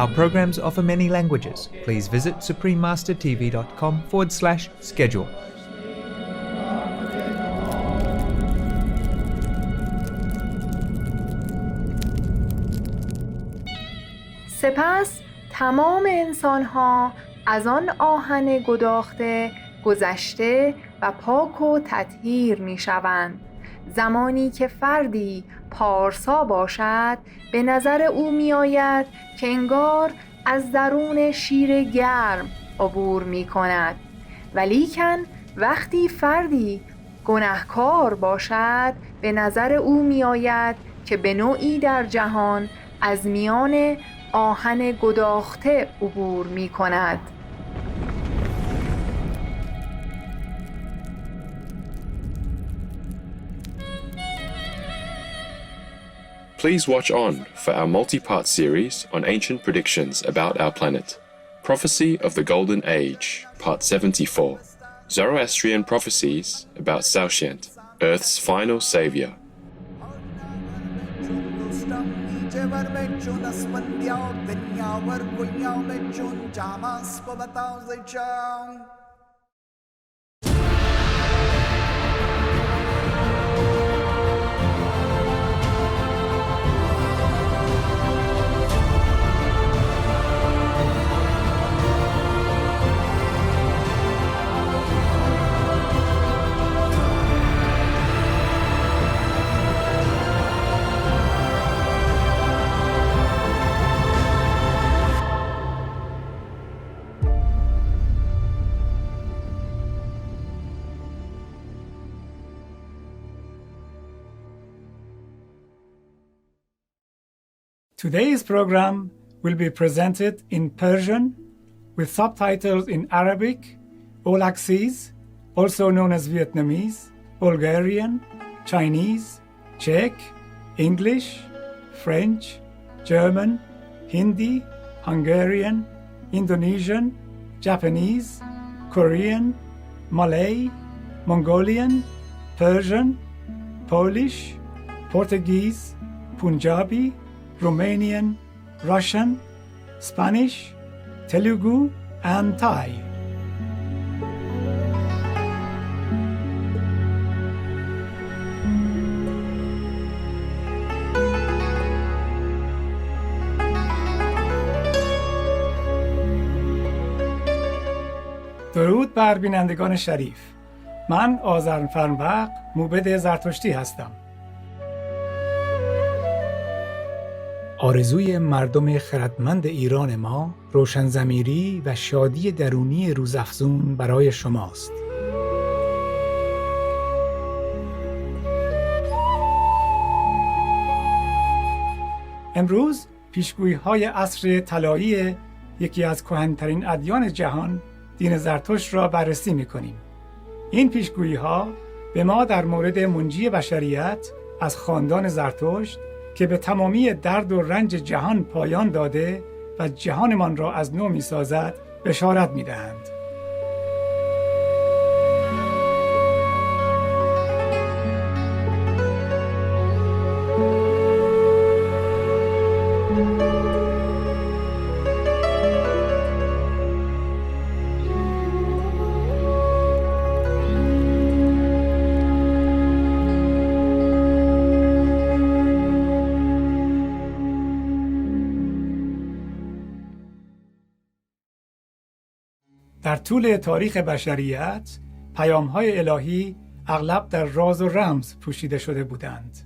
Our programs offer many languages. Please visit suprememastertv.com/schedule. سپس تمام انسان‌ها از آن آهن گداخته گذشته و پاک و تطهیر می‌شوند. زمانی که فردی پارسا باشد به نظر او می‌آید که انگار از درون شیر گرم عبور می‌کند، ولیکن وقتی فردی گناهکار باشد به نظر او می‌آید که به نوعی در جهان از میان آهن گداخته عبور می‌کند. Please watch on for our multi-part series on ancient predictions about our planet. Prophecy of the Golden Age, Part 74. Zoroastrian prophecies about Sаошянт, Earth's final savior. Today's program will be presented in Persian with subtitles in Arabic, Olaxese, also known as Vietnamese, Bulgarian, Chinese, Czech, English, French, German, Hindi, Hungarian, Indonesian, Japanese, Korean, Malay, Mongolian, Persian, Polish, Portuguese, Punjabi, Romanian, Russian, Spanish, Telugu, and Thai. درود بر بینندگان شریف. من آذرفرنبق موبد زرتشتی هستم. آرزوی مردم خردمند ایران ما روشنضمیری و شادی درونی روزافزون برای شماست. امروز پیشگویی‌های عصر طلایی یکی از کهن‌ترین ادیان جهان، دین زرتشت را بررسی می‌کنیم. این پیشگویی‌ها به ما در مورد منجی بشریت از خاندان زرتشت که به تمامی درد و رنج جهان پایان داده و جهانمان را از نو می‌سازد بشارت می‌دهند. در طول تاریخ بشریت، پیام‌های الهی اغلب در راز و رمز پوشیده شده بودند.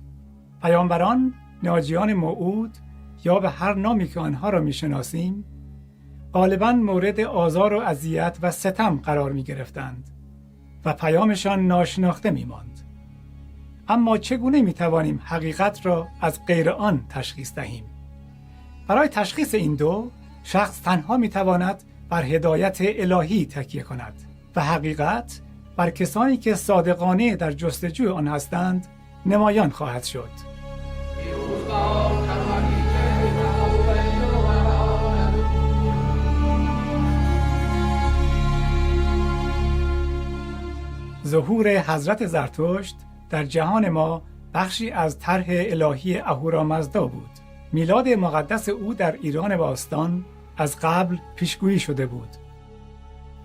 پیامبران، ناجیان موعود یا به هر نامی که آنها را می‌شناسیم، غالباً مورد آزار و اذیت و ستم قرار می‌گرفتند و پیامشان ناشناخته می‌ماند. اما چگونه می‌توانیم حقیقت را از غیر آن تشخیص دهیم؟ برای تشخیص این دو، شخص تنها می‌تواند بر هدایت الهی تکیه کند و حقیقت بر کسانی که صادقانه در جستجوی آن هستند نمایان خواهد شد. ظهور حضرت زرتشت در جهان ما بخشی از طرح الهی اهورامزدا بود. میلاد مقدس او در ایران باستان از قبل پیشگویی شده بود.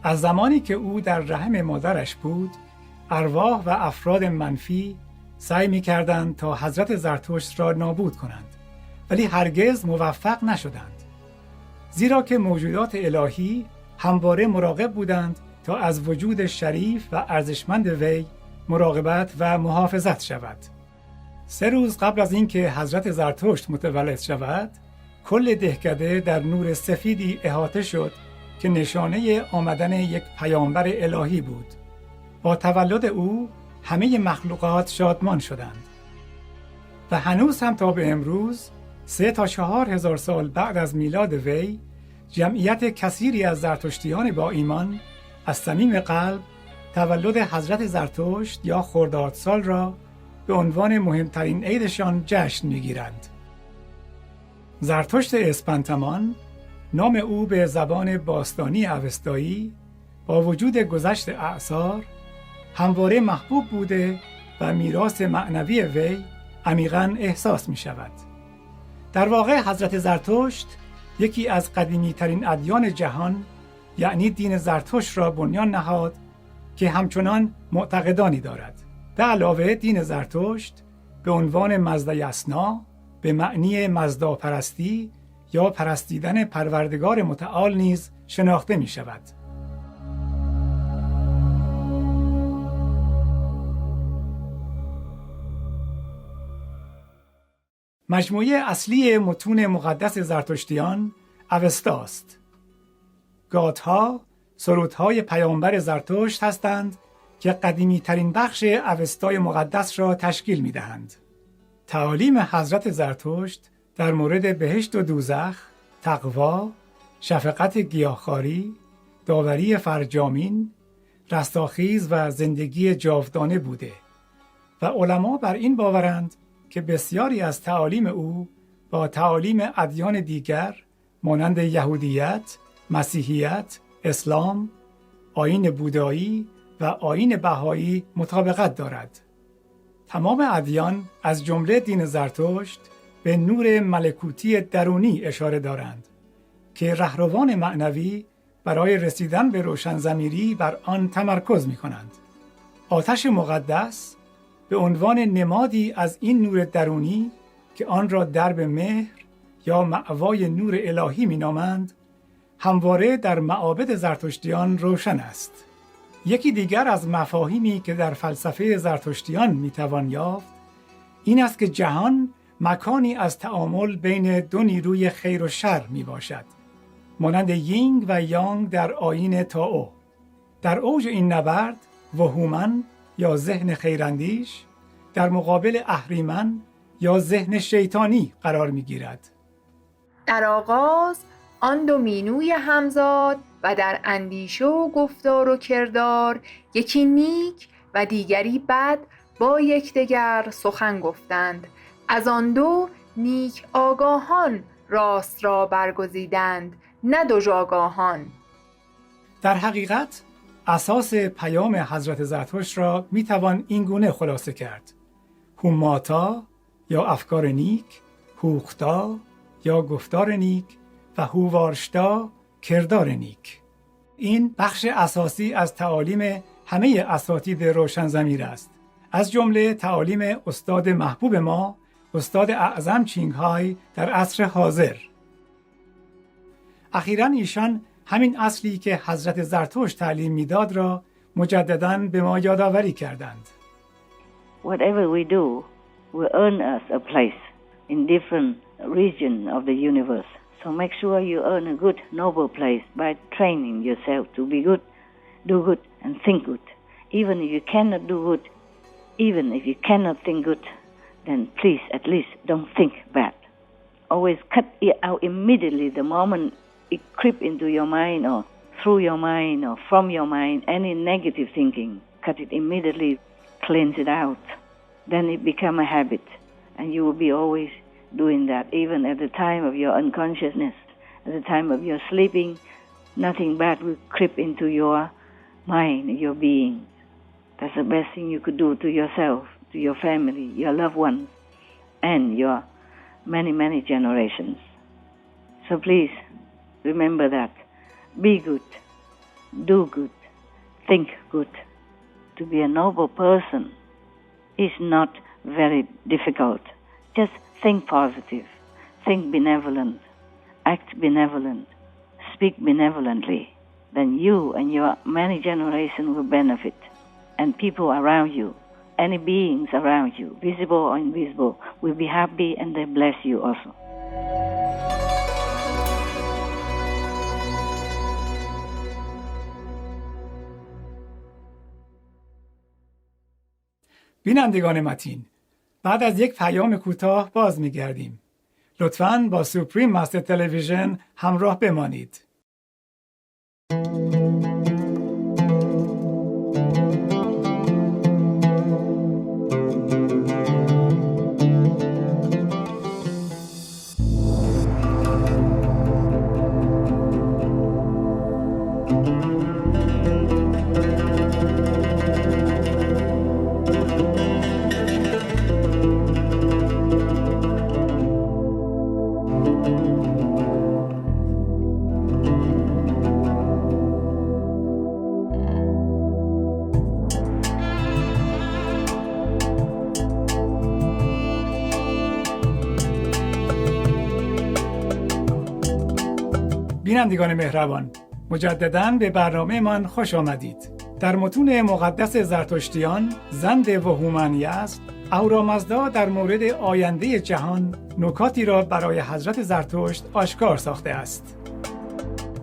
از زمانی که او در رحم مادرش بود، ارواح و افراد منفی سعی می‌کردند تا حضرت زرتشت را نابود کنند، ولی هرگز موفق نشدند. زیرا که موجودات الهی همواره مراقب بودند تا از وجود شریف و ارزشمند وی مراقبت و محافظت شود. 3 روز قبل از اینکه حضرت زرتشت متولد شود، کل دهکده در نور سفیدی احاطه شد که نشانه آمدن یک پیامبر الهی بود. با تولد او همه مخلوقات شادمان شدند. و هنوز هم تا به امروز 3 تا 4 هزار سال بعد از میلاد وی، جمعیت کثیری از زرتشتیان با ایمان از صمیم قلب تولد حضرت زرتشت یا خردادسال را به عنوان مهمترین عیدشان جشن می‌گیرند. زرتشت اسپنتمان، نام او به زبان باستانی اوستایی، با وجود گذشت اعصار همواره محبوب بوده و میراث معنوی وی عمیقاً احساس می شود. در واقع حضرت زرتشت یکی از قدیمی ترین ادیان جهان، یعنی دین زرتشت را بنیان نهاد که همچنان معتقدانی دارد. به علاوه دین زرتشت به عنوان مزدیسنا به معنی مزداپرستی یا پرستیدن پروردگار متعال نیز شناخته می شود. مجموعه اصلی متون مقدس زرتشتیان اوستاست. گاتها، سرودهای پیامبر زرتشت هستند که قدیمی ترین بخش اوستای مقدس را تشکیل می دهند. تعالیم حضرت زرتشت در مورد بهشت و دوزخ، تقوا، شفقت گیاهخواری، داوری فرجامین، رستاخیز و زندگی جاودانه بوده و علما بر این باورند که بسیاری از تعالیم او با تعالیم ادیان دیگر مانند یهودیت، مسیحیت، اسلام، آیین بودایی و آیین بهایی مطابقت دارد. تمام ادیان از جمله دین زرتشت به نور ملکوتی درونی اشاره دارند که رهروان معنوی برای رسیدن به روشنضمیری بر آن تمرکز می کنند. آتش مقدس به عنوان نمادی از این نور درونی که آن را درب مهر یا مأوای نور الهی می نامند، همواره در معابد زرتشتیان روشن است. یکی دیگر از مفاهیمی که در فلسفه زرتشتیان می توان یافت این است که جهان مکانی از تعامل بین 2 نیروی خیر و شر می باشد، مانند یینگ و یانگ در آیین تائو. در اوج این نبرد وهومن یا ذهن خیراندیش در مقابل اهریمن یا ذهن شیطانی قرار می گیرد. در آغاز آن 2 مینوی همزاد و در اندیشه و گفتار و کردار یکی نیک و دیگری بد با یکدیگر سخن گفتند. از آن 2 نیک آگاهان راست را برگزیدند، نه دژآگاهان. در حقیقت اساس پیام حضرت زرتشت را می توان این گونه خلاصه کرد: هوماتا یا افکار نیک، هوختا یا گفتار نیک و هووارشتا کردار نیک. این بخش اساسی از تعالیم همه اساتید روشنضمیر است، از جمله تعالیم استاد محبوب ما، استاد اعظم چینگهای در عصر حاضر. اخیراً ایشان همین اصلی که حضرت زرتشت تعلیم میداد را مجدداً به ما یادآوری کردند. Whatever we do will earn us a place in different regions of the universe. So make sure you earn a good, noble place by training yourself to be good, do good, and think good. Even if you cannot do good, even if you cannot think good, then please at least don't think bad. Always cut it out immediately the moment it creep into your mind or through your mind or from your mind, any negative thinking. Cut it immediately, cleanse it out. Then it become a habit and you will be always doing that, even at the time of your unconsciousness, at the time of your sleeping, nothing bad will creep into your mind, your being. That's the best thing you could do to yourself, to your family, your loved ones, and your many, many generations. So please remember that. Be good, do good, think good. To be a noble person is not very difficult. Just think positive, think benevolent, act benevolent, speak benevolently. Then you and your many generations will benefit. And people around you, any beings around you, visible or invisible, will be happy and they bless you also. بینندگان متین، بعد از یک پیام کوتاه باز می‌گردیم. لطفاً با سوپریم مستر تلویزیون همراه بمانید. بینندگان مهربان، مجدداً به برنامه من خوش آمدید. در متون مقدس زرتشتیان، زند و هومن است، اهورامزدا در مورد آینده جهان نکاتی را برای حضرت زرتشت آشکار ساخته است.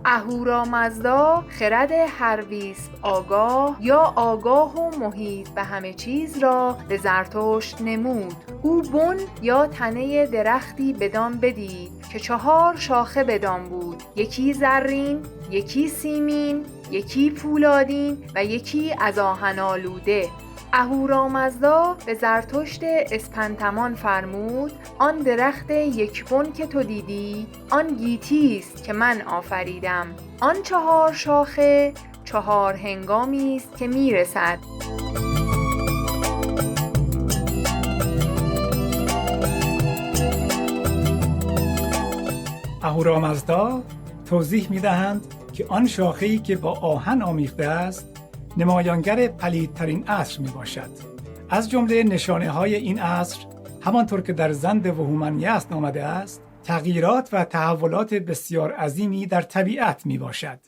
اهورامزدا خرد هر ویسپ آگاه یا آگاه و محیط به همه چیز را به زرتشت نمود. او بن یا تنه درختی بدان بدید که 4 شاخه بدان بود، یکی زرین، یکی سیمین، یکی پولادین و یکی از آهن آلوده. اهورامزدا به زرتشت اسپنتمان فرمود: آن درخت یک بن که تو دیدی، آن گیتی است که من آفریدم. آن 4 شاخه 4 هنگامی است که میرسد. اهورامزدا توضیح می‌دهند که آن شاخه‌ای که با آهن آمیخته است نمایانگر پلیدترین عصر می باشد. از جمله نشانه‌های این عصر، همانطور که در زند و هومنیست آمده است، تغییرات و تحولات بسیار عظیمی در طبیعت می باشد.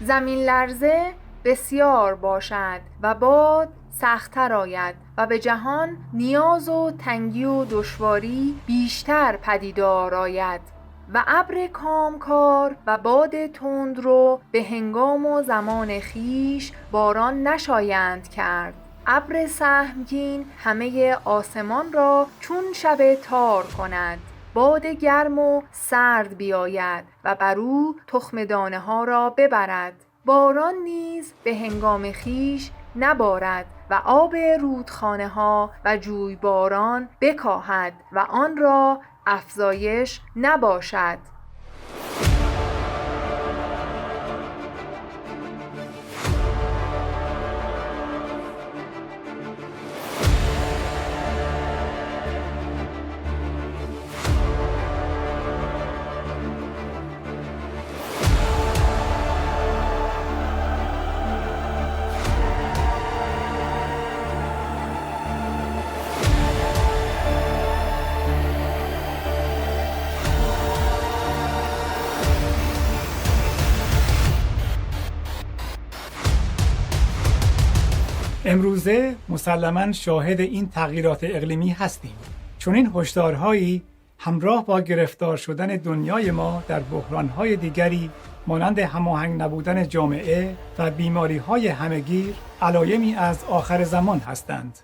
زمین لرزه بسیار باشد و باد سخت‌تر آید و به جهان نیاز و تنگی و دشواری بیشتر پدیدار آید و ابر کامکار و باد تندرو به هنگام و زمان خیش باران نشایند کرد. ابر سهمگین همه آسمان را چون شب تار کند. باد گرم و سرد بیاید و بر او تخم دانه ها را ببرد. باران نیز به هنگام خیش نبارد و آب رودخانه ها و جویباران بکاهد و آن را افزایش نباشد. امروزه مسلماً شاهد این تغییرات اقلیمی هستیم. چون این هشدارهایی همراه با گرفتار شدن دنیای ما در بحران‌های دیگری مانند هماهنگ نبودن جامعه و بیماری‌های همه‌گیر علایمی از آخر زمان هستند.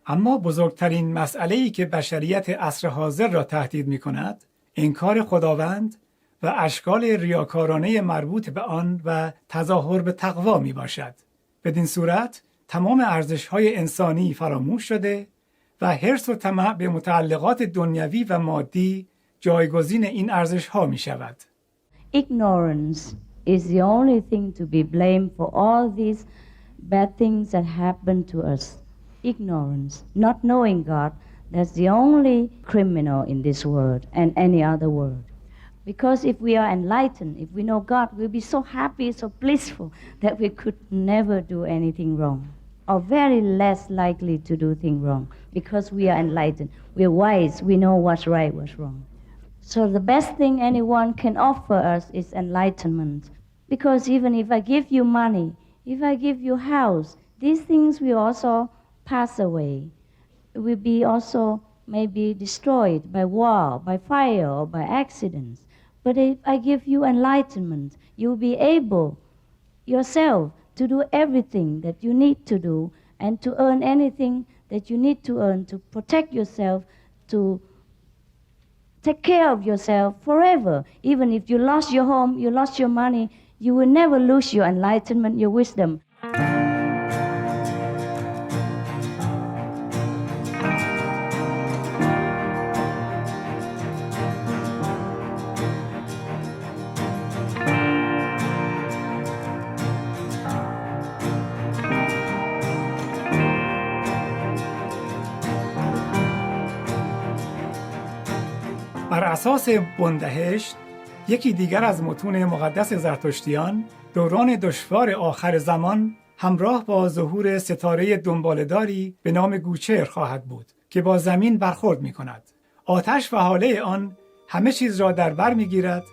اما بزرگترین مسئله‌ای که بشریت عصر حاضر را تهدید می‌کند، انکار خداوند و اشکال ریاکارانه مربوط به آن و تظاهر به تقوا میباشد. بدین صورت تمام ارزش‌های انسانی فراموش شده و حرص و طمع به متعلقات دنیوی و مادی جایگزین این ارزش‌ها می‌شود. Ignorance is the only thing to be blamed for all these bad things that happen to us. Ignorance, not knowing God, That's the only criminal in this world and any other world. Because if we are enlightened, if we know God, we'll be so happy, so blissful that we could never do anything wrong, or very less likely to do things wrong, because we are enlightened. We're wise. We know what's right, what's wrong. So the best thing anyone can offer us is enlightenment. Because even if I give you money, if I give you house, these things will also pass away. It will be also maybe destroyed by war, by fire, or by accidents. But if I give you enlightenment, you'll be able yourself to do everything that you need to do and to earn anything that you need to earn, to protect yourself, to take care of yourself forever. Even if you lost your home, you lost your money, you will never lose your enlightenment, your wisdom. بر اساس بندهشت، یکی دیگر از متون مقدس زرتشتیان، دوران دشوار آخر زمان همراه با ظهور ستاره دنباله‌داری به نام گوچر خواهد بود که با زمین برخورد می کند. آتش و هاله آن همه چیز را در بر می گیرد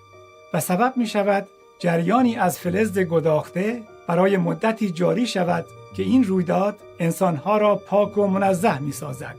و سبب می شود جریانی از فلز گداخته برای مدتی جاری شود که این رویداد انسانها را پاک و منزه می سازد.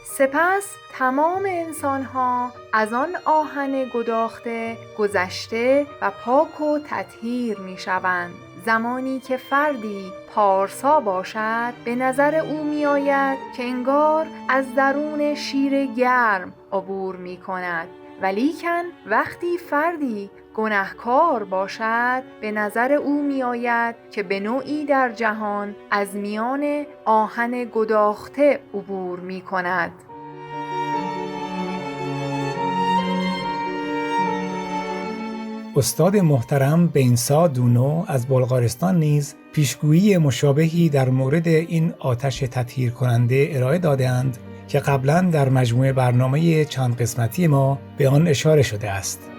سپس تمام انسان‌ها از آن آهن گداخته گذشته و پاک و تطهیر می‌شوند. زمانی که فردی پارسا باشد، به نظر او می‌آید که انگار از درون شیر گرم عبور می‌کند. ولیکن وقتی فردی گناهکار باشد، به نظر او می‌آید که به نوعی در جهان از میان آهن گداخته عبور می‌کند. استاد محترم بینسا دونو از بلغارستان نیز پیشگویی مشابهی در مورد این آتش تطهیر کننده ارائه داده‌اند که قبلا در مجموعه برنامه چند قسمتی ما به آن اشاره شده است.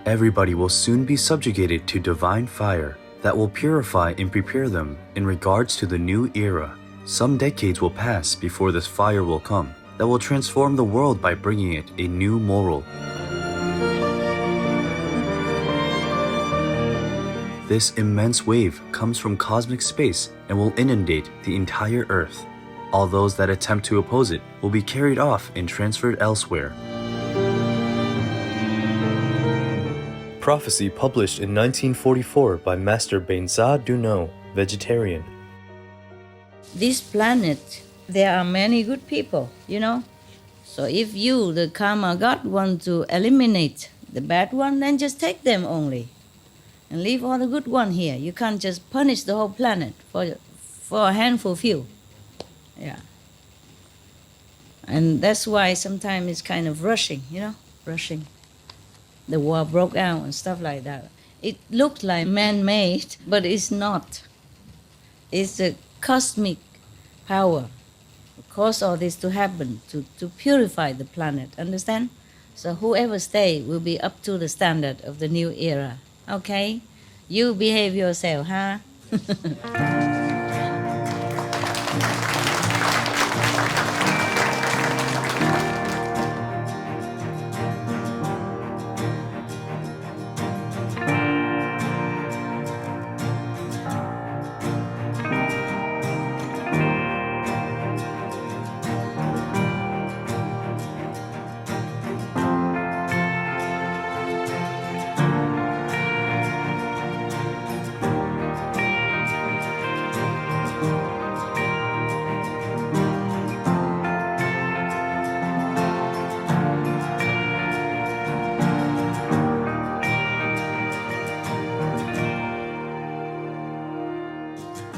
Everybody will soon be subjugated to divine fire that will purify and prepare them in regards to the new era. Some decades will pass before this fire will come that will transform the world by bringing it a new moral. This immense wave comes from cosmic space and will inundate the entire earth. All those that attempt to oppose it will be carried off and transferred elsewhere. Prophecy published in 1944 by Master Beinsa Duno, vegetarian. This planet, there are many good people, you know. So if you, the karma god, want to eliminate the bad one, then just take them only. And leave all the good one here. You can't just punish the whole planet for a handful few. Yeah. And that's why sometimes it's kind of rushing, you know, rushing. The war broke out and stuff like that. It looked like man-made, but it's not. It's a cosmic power cause all this to happen, to purify the planet, understand? So whoever stay will be up to the standard of the new era. Okay? You behave yourself, huh?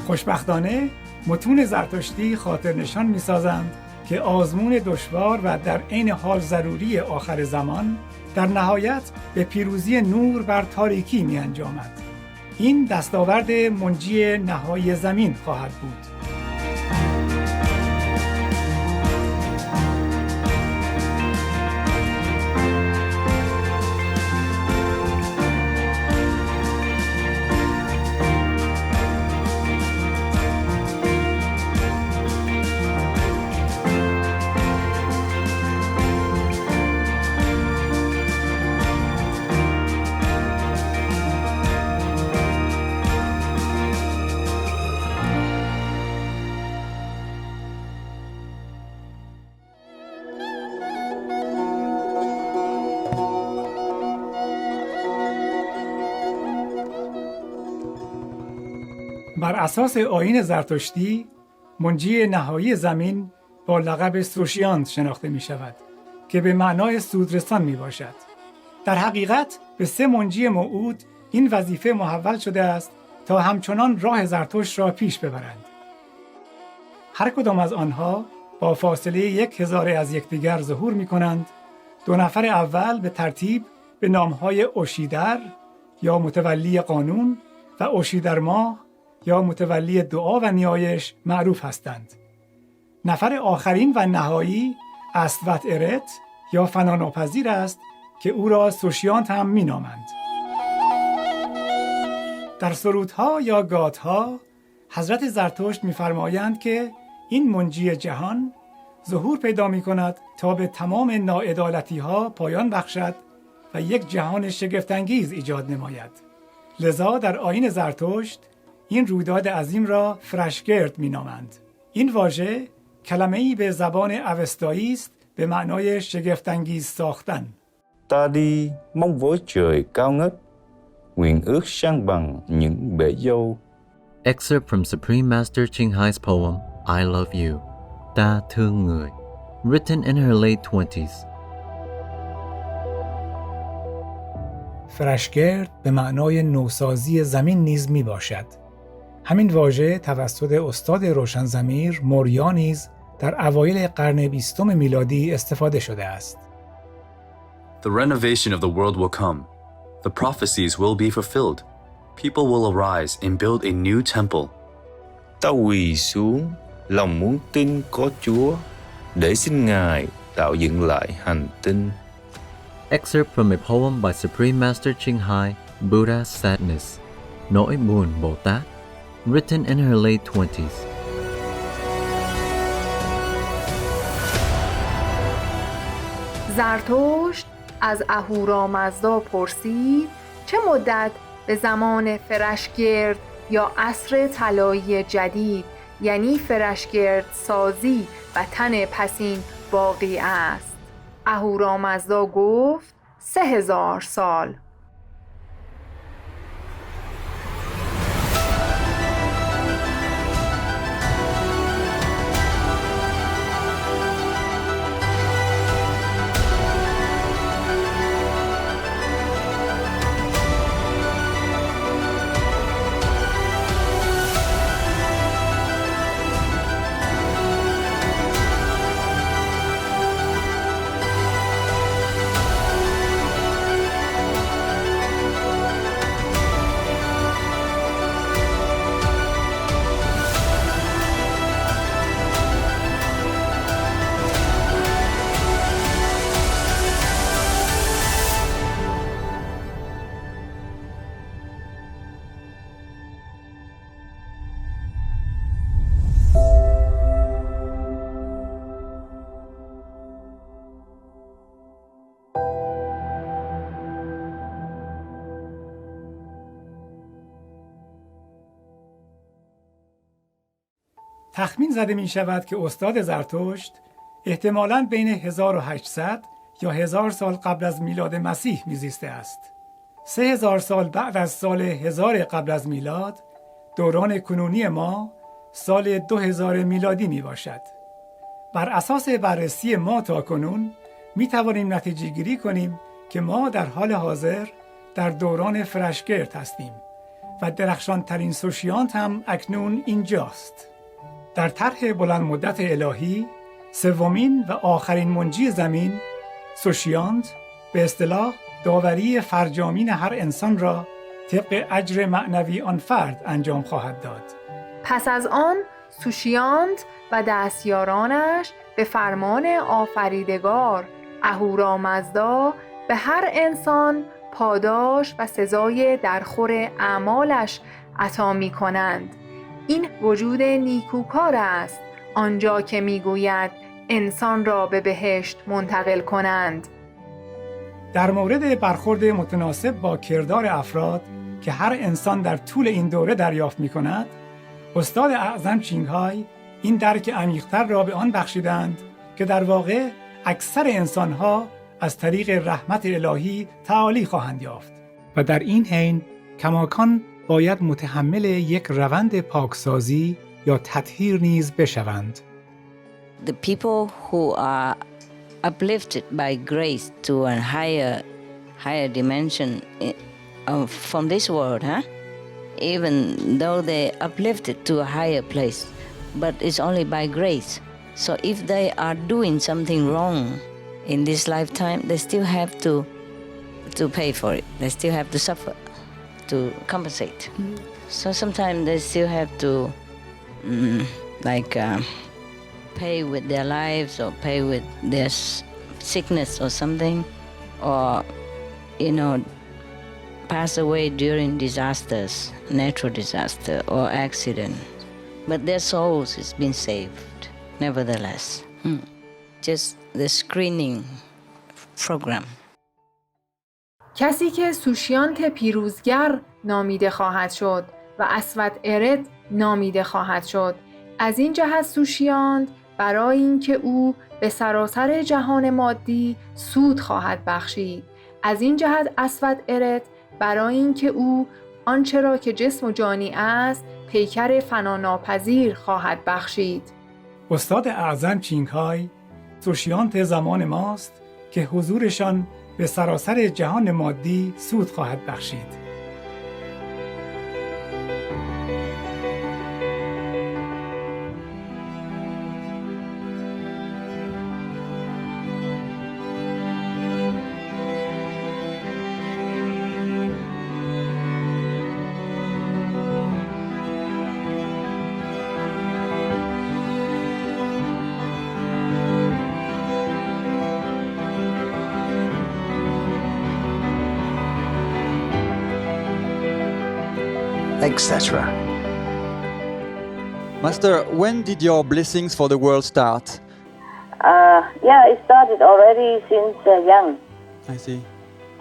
خوشبختانه متون زرتشتی خاطر نشان می سازند که آزمون دشوار و در عین حال ضروری آخر زمان در نهایت به پیروزی نور بر تاریکی می انجامد. این دستاورد منجی نهایی زمین خواهد بود. بر اساس آیین زرتشتی، منجی نهایی زمین با لقب سوشیانت شناخته می شود که به معنای سودرسان می باشد. در حقیقت به 3 منجی موعود این وظیفه محول شده است تا همچنان راه زرتشت را پیش ببرند. هر کدام از آنها با فاصله 1000 از یکدیگر ظهور می کنند. 2 نفر اول به ترتیب به نامهای اوشیدر یا متولی قانون و اوشیدرماه یا متولی دعا و نیایش معروف هستند. نفر آخرین و نهایی اسوت ارت یا فناناپذیر است که او را سوشیانت هم می نامند. در سرودها یا گاتها حضرت زرتشت می فرمایند که این منجی جهان ظهور پیدا می کند تا به تمام ناعدالتی ها پایان بخشد و یک جهان شگفت‌انگیز ایجاد نماید. لذا در آیین زرتشت این رویداد عظیم را فرشگرد می نامند. این واژه کلمه‌ای به زبان اوستایی است به معنای شگفت‌انگیز ساختن. Ta đi mong với trời cao ngất, nguyện ước sang bằng những bể dâu. Excerpt from Supreme Master Ching Hai's poem, I Love You, Ta Thương Người, written in her late 20s. فرشگرد به معنای نوسازی زمین نیز می باشد. همین واژه توسط استاد روشنضمیر موریا نیز در اوایل قرن 20 میلادی استفاده شده است. The renovation of the world will come. The prophecies will be fulfilled. People will arise and build a new temple. Ta quỳ xuống, lòng muốn tin có Chúa, để xin Ngài tạo dựng lại hành tinh. Excerpt from a poem by Supreme Master Ching Hai, Buddha's Sadness, Nỗi Buồn Bồ Tát, written in her late 20s. زرتشت از اهورامزدا پرسید چه مدت به زمان فرشگرد یا عصر طلایی جدید یعنی فرشگرد سازی و تن پسین باقی است. اهورامزدا گفت 3000 سال. تخمین زده می شود که استاد زرتشت احتمالاً بین 1800 یا 1000 سال قبل از میلاد مسیح میزیسته است. 3000 سال بعد از سال 1000 قبل از میلاد، دوران کنونی ما سال 2000 میلادی می باشد. بر اساس بررسی ما تا کنون می توانیم نتیجه گیری کنیم که ما در حال حاضر در دوران فرشگرد هستیم و درخشان ترین سوشیانت هم اکنون اینجاست. در طرح بلند مدت الهی، سومین و آخرین منجی زمین، سوشیانت به اصطلاح داوری فرجامین هر انسان را طبق اجر معنوی آن فرد انجام خواهد داد. پس از آن سوشیانت و دستیارانش به فرمان آفریدگار اهورامزدا به هر انسان پاداش و سزای درخور اعمالش عطا می کنند. این وجود نیکوکار است آنجا که می گوید انسان را به بهشت منتقل کنند. در مورد برخورد متناسب با کردار افراد که هر انسان در طول این دوره دریافت می کند، استاد اعظم چینگ های این درک عمیق‌تر را به آن بخشیدند که در واقع اکثر انسانها از طریق رحمت الهی تعالی خواهند یافت و در این حین کماکان باید متحمل یک روند پاکسازی یا تطهیر نیز بشوند. The people who are uplifted by grace to a higher dimension from this world, even though they uplifted to a higher place, but it's only by grace. So if they are doing something wrong in this lifetime, they still have to pay for it. They still have to suffer to compensate. So sometimes they still have to pay with their lives or pay with their sickness or something, or pass away during disasters, natural disaster or accident. But their souls has been saved, nevertheless. Just the screening program. کسی که سوشیانت پیروزگر نامیده خواهد شد و اسود ارد نامیده خواهد شد. از این جهت سوشیانت برای اینکه او به سراسر جهان مادی سود خواهد بخشید. از این جهت اسود ارد برای اینکه او آنچه را که جسم و جانی است پیکر فناناپذیر خواهد بخشید. استاد اعظم چینگهای سوشیانت زمان ماست که حضورشان به سراسر جهان مادی سود خواهد بخشید. etc. Master, when did your blessings for the world start? It started already since young. I see.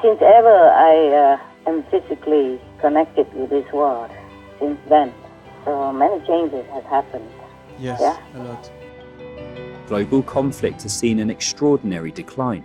Since ever I am physically connected with this world since then. So many changes have happened. Yes, Yeah? a lot. Global conflict has seen an extraordinary decline.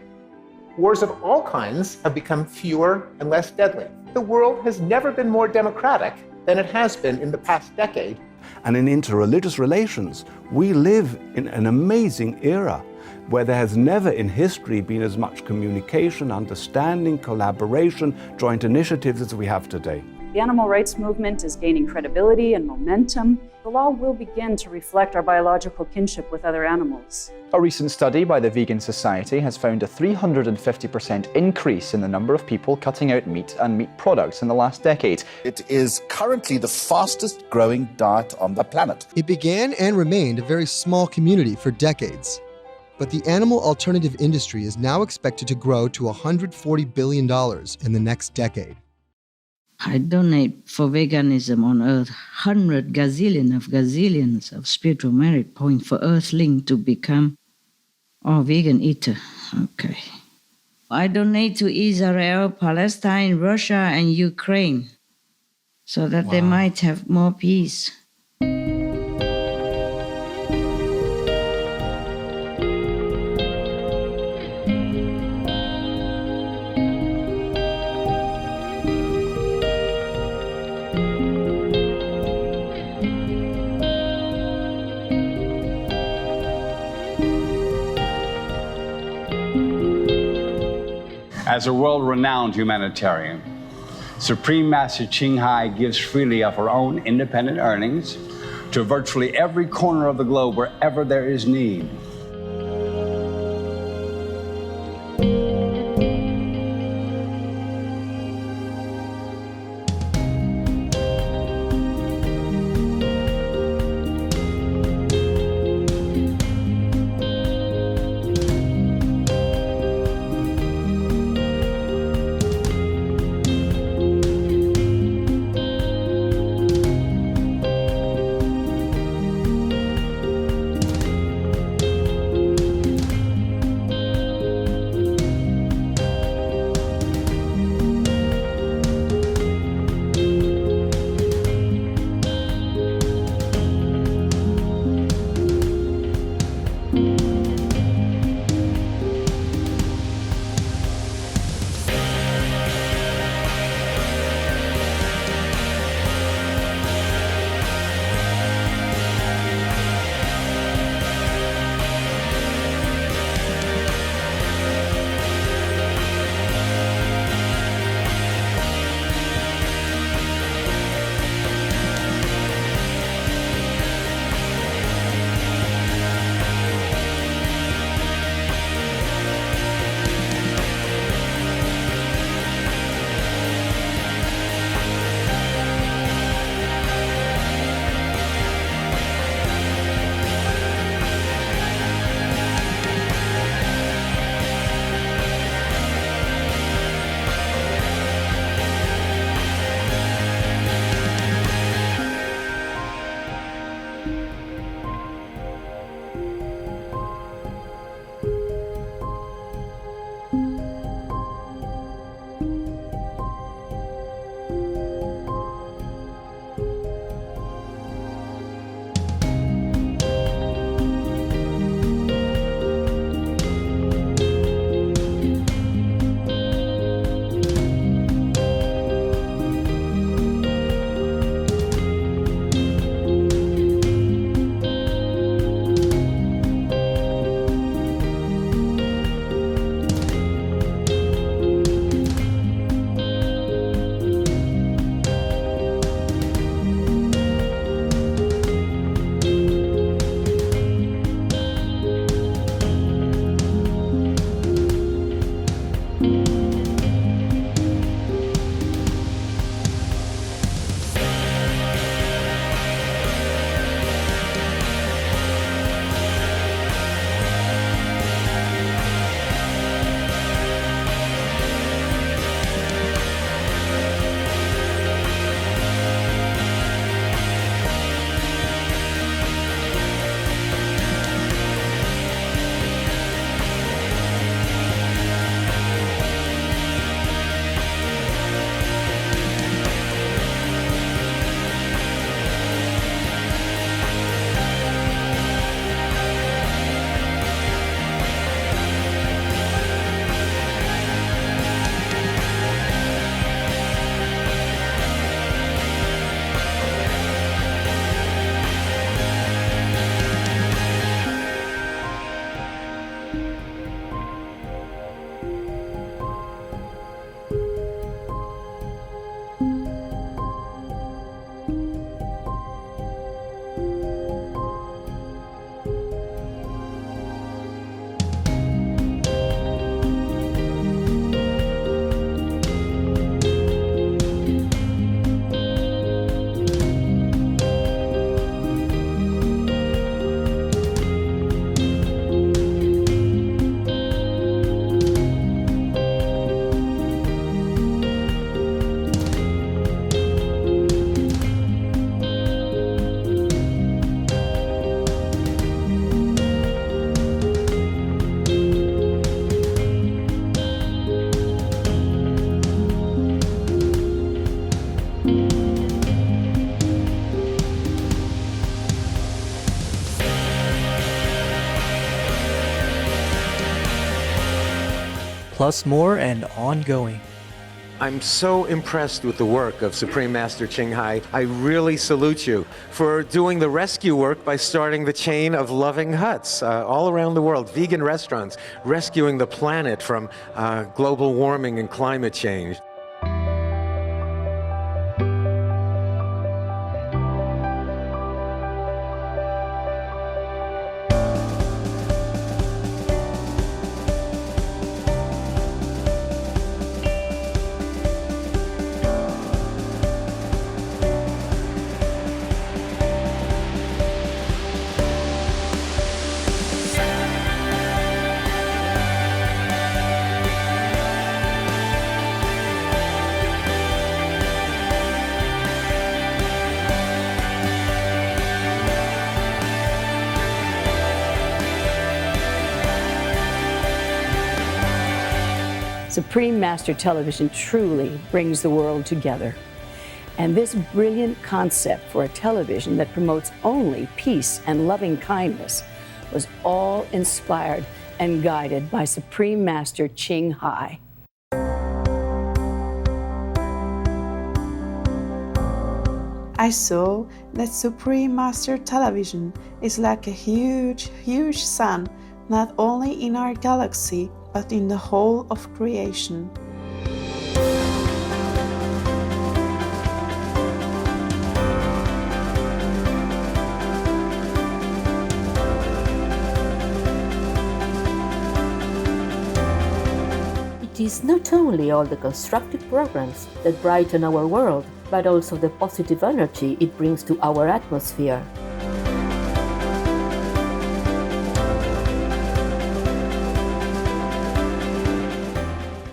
Wars of all kinds have become fewer and less deadly. The world has never been more democratic than it has been in the past decade. And in interreligious relations, we live in an amazing era where there has never in history been as much communication, understanding, collaboration, joint initiatives as we have today. The animal rights movement is gaining credibility and momentum. The law will begin to reflect our biological kinship with other animals. A recent study by the Vegan Society has found a 350% increase in the number of people cutting out meat and meat products in the last decade. It is currently the fastest growing diet on the planet. It began and remained a very small community for decades. But the animal alternative industry is now expected to grow to $140 billion in the next decade. I donate for veganism on earth 100 gazillions of spiritual merit points for Earthling to become vegan eater. Okay. I donate to Israel, Palestine, Russia, and Ukraine so that they might have more peace. As a world-renowned humanitarian, Supreme Master Ching Hai gives freely of her own independent earnings to virtually every corner of the globe wherever there is need. plus more and ongoing. I'm so impressed with the work of Supreme Master Ching Hai. I really salute you for doing the rescue work by starting the chain of loving huts all around the world, vegan restaurants, rescuing the planet from global warming and climate change. Supreme Master Television truly brings the world together. And this brilliant concept for a television that promotes only peace and loving kindness was all inspired and guided by Supreme Master Ching Hai. I saw that Supreme Master Television is like a huge, huge sun, not only in our galaxy, but in the whole of creation. It is not only all the constructive programs that brighten our world, but also the positive energy it brings to our atmosphere.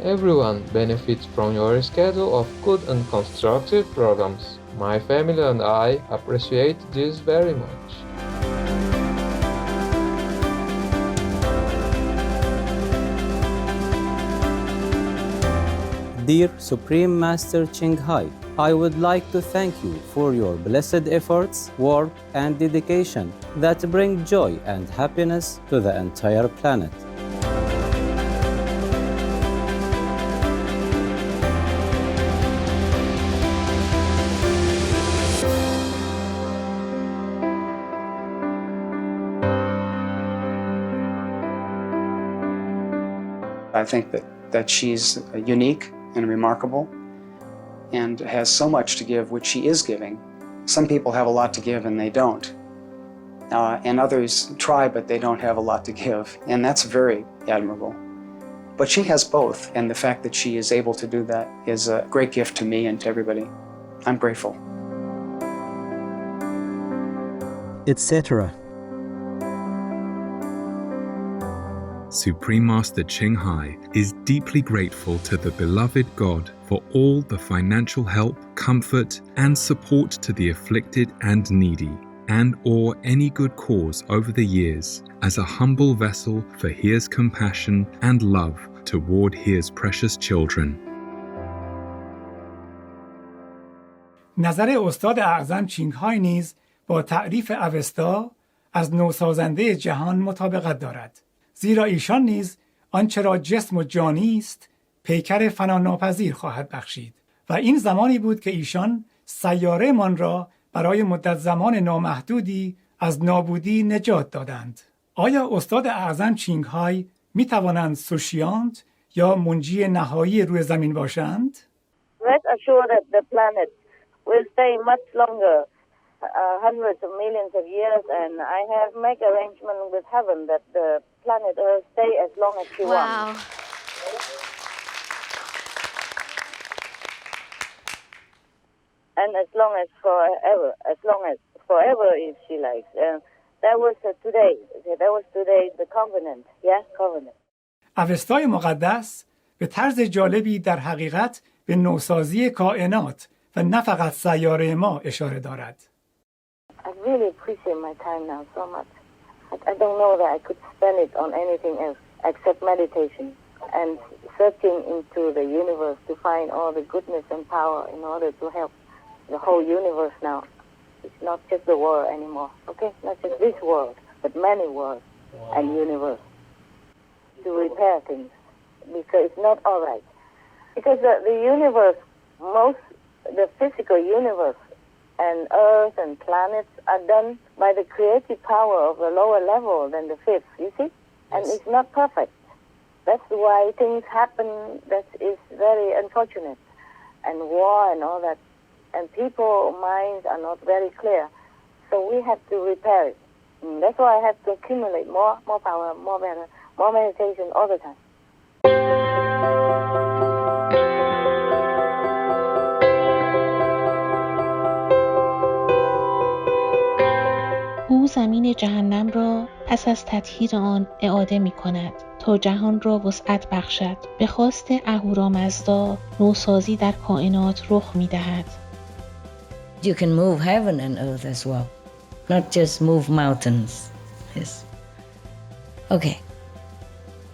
Everyone benefits from your schedule of good and constructive programs. My family and I appreciate this very much. Dear Supreme Master Ching Hai, I would like to thank you for your blessed efforts, work, and dedication that bring joy and happiness to the entire planet. I think that she's unique and remarkable and has so much to give, which she is giving. Some people have a lot to give and they don't. And others try, but they don't have a lot to give. And that's very admirable. But she has both. And the fact that she is able to do that is a great gift to me and to everybody. I'm grateful. Etc. Supreme Master Ching Hai is deeply grateful to the beloved God for all the financial help, comfort, and support to the afflicted and needy, and or any good cause over the years, as a humble vessel for His compassion and love toward His precious children. نظر استاد اعظم چینگ های نیز با تعریف اوستا از نوسازنده جهان مطابقت دارد. زیرا ایشان نیز آنچه را جسم و جانی است پیکر فناناپذیر خواهد بخشید و این زمانی بود که ایشان سیاره من را برای مدت زمان نامحدودی از نابودی نجات دادند. آیا استاد اعظم چینگ های می توانند سوشیانت یا منجی نهایی روی زمین باشند؟ Rest assured that the planet will stay much longer, hundreds of millions of years, and I have made arrangement with heaven that the planet Earth stay as long as she wants. And as long as forever if she likes. That was today the covenant, covenant. اوستای مقدس به طرز جالبی در حقیقت به نوسازی کائنات و نه فقط سیاره ما اشاره دارد. I really appreciate my time now so much. I don't know that I could spend it on anything else except meditation and searching into the universe to find all the goodness and power in order to help the whole universe now. It's not just the world anymore, okay? Not just this world, but many worlds and universe to repair things because it's not all right. Because the universe, the physical universe and Earth and planets are done by the creative power of a lower level than the fifth, you see? And it's not perfect. That's why things happen that is very unfortunate. And war and all that. And people's minds are not very clear. So we have to repair it. And that's why I have to accumulate more power, more meditation all the time. او زمین جهنم را پس از تطهیر آن اعاده می کند تا جهان را وسعت بخشد. به خواست اهورامزدا نوسازی در کائنات رخ می دهد. You can move heaven and earth as well, not just move mountains. Yes. Okay,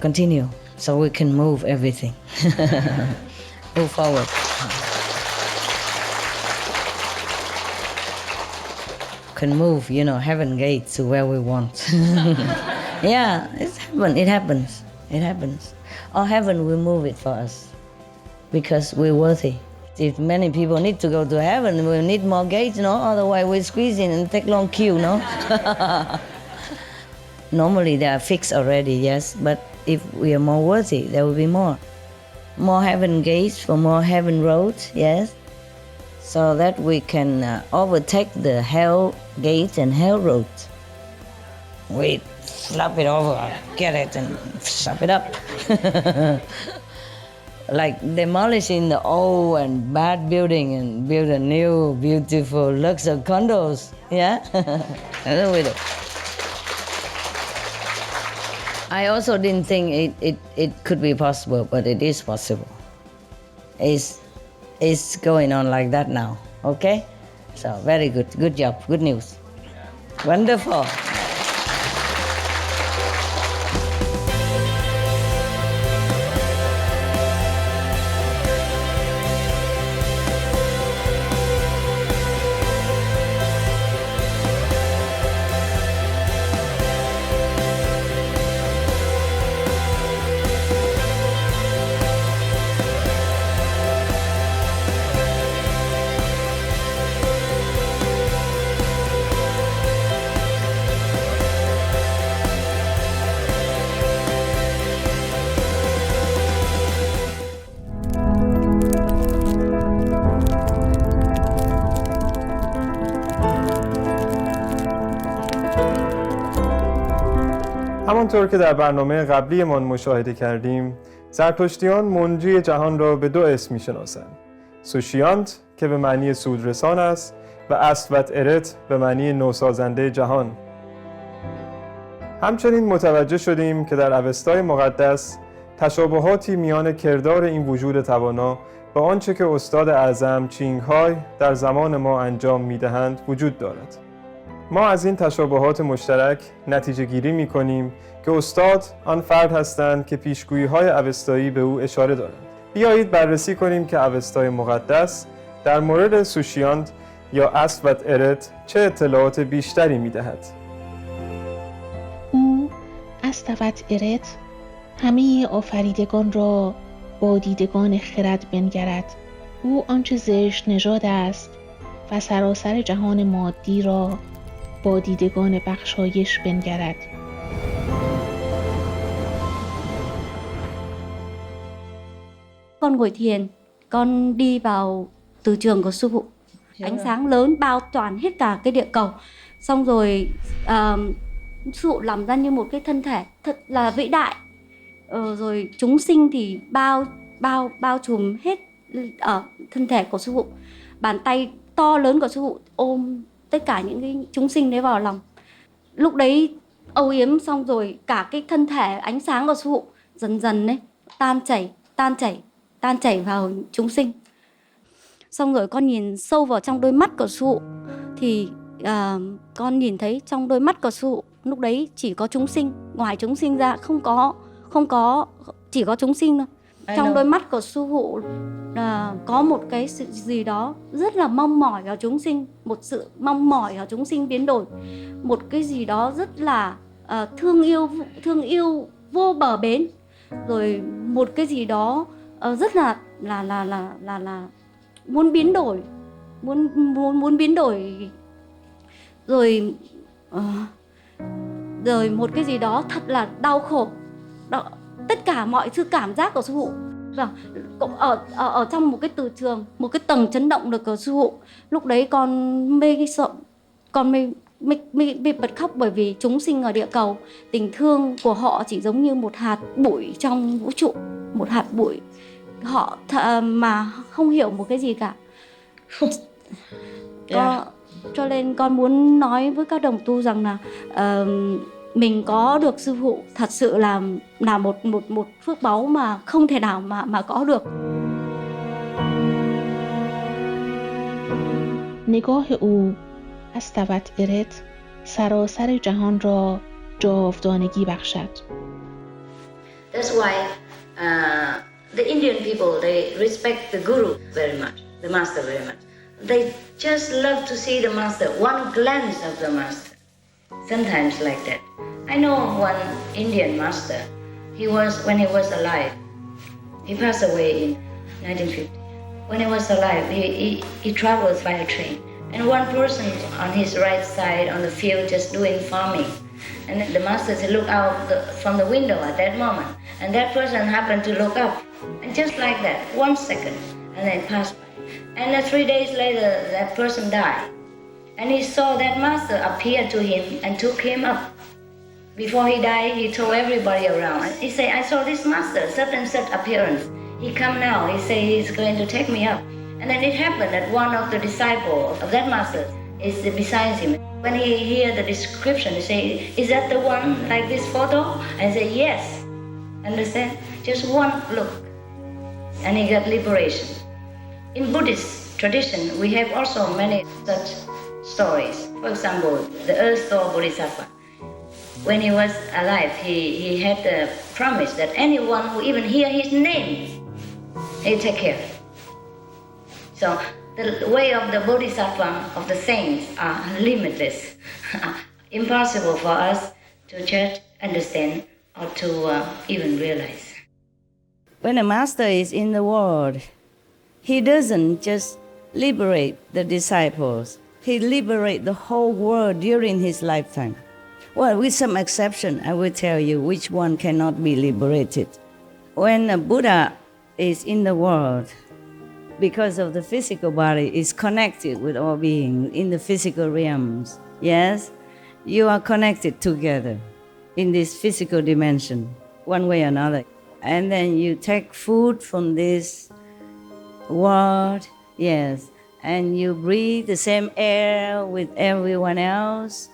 continue so we can move everything. Move forward. Can move, heaven gate to where we want. Yeah, it happens. Or heaven will move it for us because we're worthy. If many people need to go to heaven, we'll need more gates, otherwise we squeeze in and take long queue, Normally they are fixed already, yes, but if we are more worthy, there will be more. More heaven gates for more heaven roads, yes, so that we can overtake the hell gates and hell roads. We slap it over, get it and slap it up. Like demolishing the old and bad building and build a new, beautiful, luxury condos, yeah? That's what we do. I also didn't think it could be possible, but it is possible. It's going on like that now, okay? So very good, good job, good news. Wonderful. همانطور که در برنامه قبلیمان مشاهده کردیم، زرتشتیان منجی جهان را به دو اسم می‌شناسند. سوشیانت که به معنی سودرسان است و اسوت ارت به معنی نوسازنده جهان. همچنین متوجه شدیم که در اوستای مقدس تشابهاتی میان کردار این وجود توانا با آنچه که استاد اعظم چینگ های در زمان ما انجام می‌دهند وجود دارد. ما از این تشابهات مشترک نتیجه گیری می کنیم که استاد آن فرد هستند که پیشگویی های اوستایی به او اشاره دارند. بیایید بررسی کنیم که اوستای مقدس در مورد سوشیانت یا اسوت ارت چه اطلاعات بیشتری می دهد. او اسوت ارت همه آفریدگان را با دیدگان خرد بنگرد. او آنچه زشت نژاد است و سراسر جهان مادی را با دیدگان بخشایش بنگرد. Con ngồi thiền, con đi vào từ trường của sư phụ. Ánh sáng lớn bao toàn hết cả cái địa cầu. Xong rồi sư phụ làm ra như một cái thân thể thật là vĩ đại. Rồi chúng sinh thì bao trùm hết ở thân thể của sư phụ. Bàn tay to lớn của sư phụ ôm tất cả những cái chúng sinh đấy vào lòng. Lúc đấy âu yếm xong rồi cả cái thân thể ánh sáng của sư phụ dần dần đấy tan chảy vào chúng sinh. Xong rồi con nhìn sâu vào trong đôi mắt của sư phụ thì con nhìn thấy trong đôi mắt của sư phụ lúc đấy chỉ có chúng sinh, ngoài chúng sinh ra không có chỉ có chúng sinh thôi. Trong đôi mắt của sư phụ có một cái sự gì đó rất là mong mỏi vào chúng sinh, một sự mong mỏi vào chúng sinh biến đổi, một cái gì đó rất là thương yêu vô bờ bến, rồi một cái gì đó rất là muốn biến đổi, muốn biến đổi, rồi rồi một cái gì đó thật là đau khổ. Tất cả mọi sự cảm giác của sư phụ ở trong một cái từ trường, một cái tầng chấn động lực của sư phụ. Lúc đấy con mê sợ, con mê bật khóc, bởi vì chúng sinh ở địa cầu, tình thương của họ chỉ giống như một hạt bụi trong vũ trụ, một hạt bụi, họ mà không hiểu một cái gì cả. Cho nên con muốn nói với các đồng tu rằng là mình có được sư phụ thật sự là một phước báu mà không thể nào mà có được. نگاه او از طبعت ارت سراسر جهان را جاودانگی بخشد. That's why the Indian people, they respect the guru very much, the master very much. They just love to see the master, one glance of the master. Sometimes like that. I know one Indian master. When he was alive, he passed away in 1950. When he was alive, he travels by a train. And one person on his right side on the field just doing farming. And the master said, look out from the window at that moment. And that person happened to look up. And just like that, 1 second, and then passed by. And 3 days later, that person died. And he saw that master appear to him and took him up. Before he died, he told everybody around. He said, I saw this master, such and such appearance. He come now, he said he's going to take me up. And then it happened that one of the disciples of that master is beside him. When he hear the description, he say, is that the one like this photo? And he say, yes. Understand? Just one look. And he got liberation. In Buddhist tradition, we have also many such stories. For example, the Earth Store Bodhisattva. When he was alive, he had the promise that anyone who even hear his name, he'll take care. So the way of the Bodhisattva, of the saints, are limitless. Impossible for us to just understand or to even realize. When a master is in the world, he doesn't just liberate the disciples. He liberates the whole world during his lifetime. Well, with some exception, I will tell you which one cannot be liberated. When a Buddha is in the world, because of the physical body, is connected with all beings in the physical realms. Yes, you are connected together in this physical dimension, one way or another. And then you take food from this world, yes, and you breathe the same air with everyone else,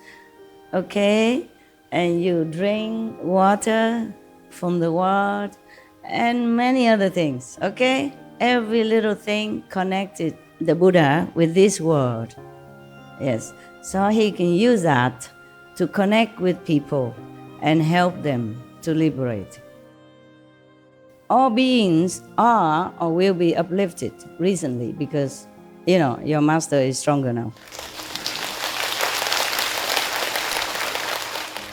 okay? And you drink water from the world and many other things, okay? Every little thing connected the Buddha with this world, yes. So he can use that to connect with people and help them to liberate. All beings are or will be uplifted recently because, you know, your master is stronger now.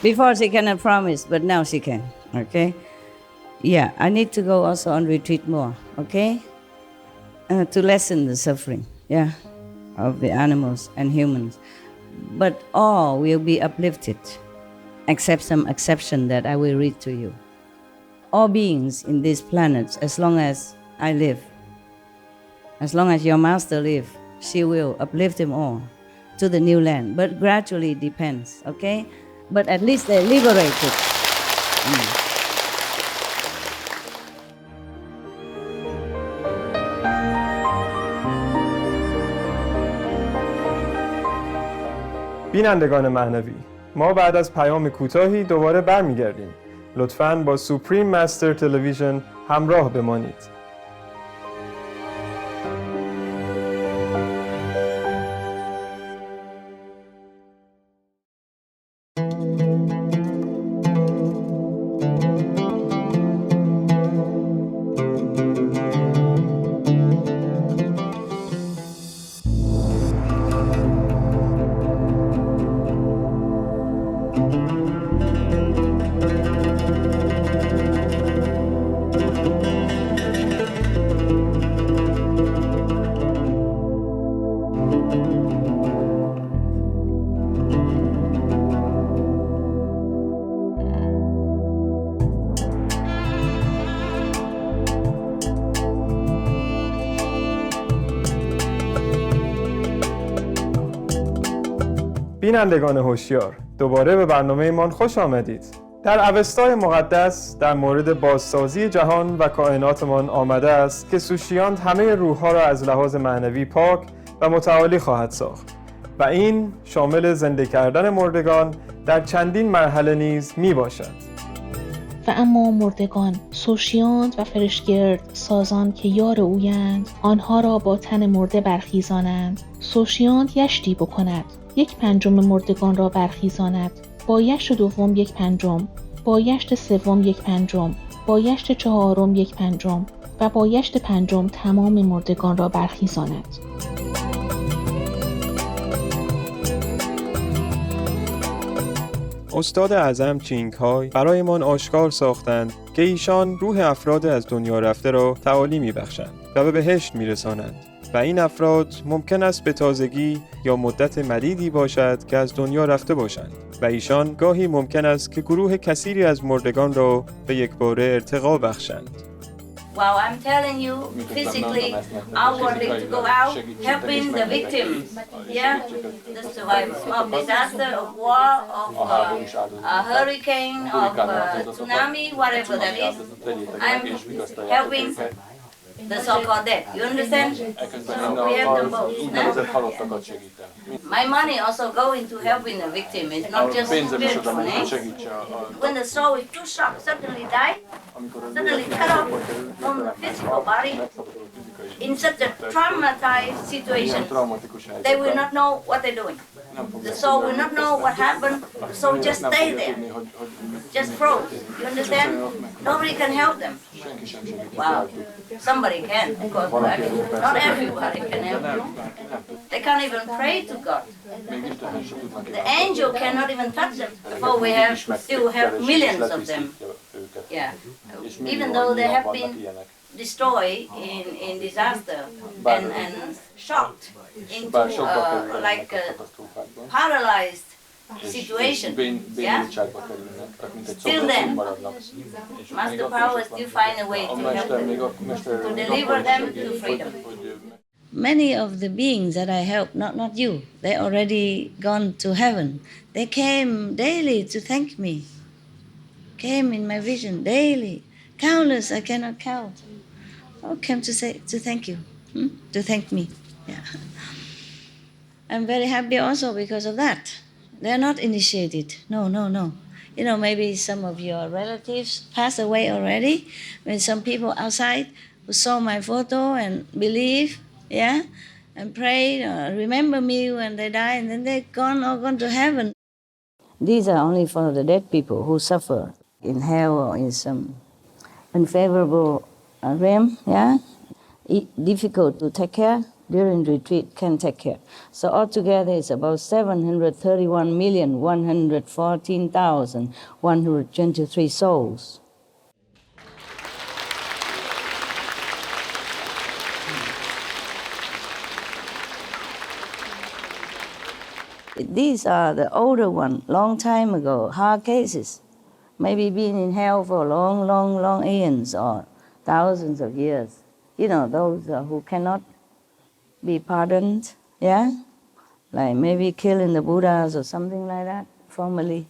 Before she cannot promise, but now she can, okay? Yeah, I need to go also on retreat more, okay? To lessen the suffering, yeah, of the animals and humans. But all will be uplifted, except some exception that I will read to you. All beings in this planet, as long as I live, as long as your master live, she will uplift them all to the new land. But gradually it depends, okay? But at least they're liberated. بینندگان معنوی، ما بعد از پیام کوتاهی دوباره برمیگردیم. لطفاً با سوپریم مستر تلویزیون همراه بمانید. بینندگان هوشیار، دوباره به برنامه‌مان خوش آمدید. در اوستای مقدس در مورد بازسازی جهان و کائناتمان آمده است که سوشیانت همه روح‌ها را از لحاظ معنوی پاک و متعالی خواهد ساخت و این شامل زنده کردن مردگان در چندین مرحله نیز می باشد. و اما مردگان، سوشیانت و فرشگرد سازان که یار اویند، آنها را با تن مرده برخیزانند. سوشیانت یشتی بکند، 1/5 مردگان را برخیزاند، با یشت دوم 1/5، با یشت سوم 1/5، با یشت چهارم 1/5 و با یشت پنجم تمام مردگان را برخیزاند. استاد اعظم چینگ های برایمان آشکار ساختند که ایشان روح افراد از دنیا رفته را تعالی می‌بخشند و به بهشت می‌رسانند و این افراد ممکن است به تازگی یا مدت مدیدی باشد که از دنیا رفته باشند و ایشان گاهی ممکن است که گروه کثیری از مردگان را به یکباره ارتقا بخشند. Wow, I'm telling you, physically, outwardly, to go out, helping the victims, yeah, the survivors of disaster, of war, of a hurricane, of tsunami, whatever that is. I'm helping the so-called dead. You understand? So we have them both. My money also going to helping the victim. It's not just spiritual. When the soul is too shocked, suddenly die, suddenly cut off from the physical body, in such a traumatized situation, they will not know what they're doing. The soul will not know what happened. The soul just stay there, just froze. You understand? Nobody can help them. Wow. Somebody can, of course, but not everybody can help them. They can't even pray to God. The angel cannot even touch them. Before we still have millions of them. Yeah. Even though they have been destroyed in disaster and shocked into like a paralyzed situation. Yeah. Still then, Master Power still find a way to help them, to deliver them to freedom. Many of the beings that I help, not you, they already gone to heaven. They came daily to thank me. Came in my vision daily. Countless, I cannot count. Oh, came to thank you, to thank me. Yeah. I'm very happy also because of that. They're not initiated. No. You know, maybe some of your relatives passed away already. When some people outside who saw my photo and believe, yeah, and prayed, remember me when they die, and then they're gone to heaven. These are only for the dead people who suffer in hell or in some unfavorable realm, yeah, difficult to take care. During retreat can take care. So altogether it's about 731,114,123 souls. These are the older one, long time ago, hard cases. Maybe been in hell for long eons or thousands of years. You know, those who cannot be pardoned, yeah? Like maybe killing the Buddhas or something like that, formerly.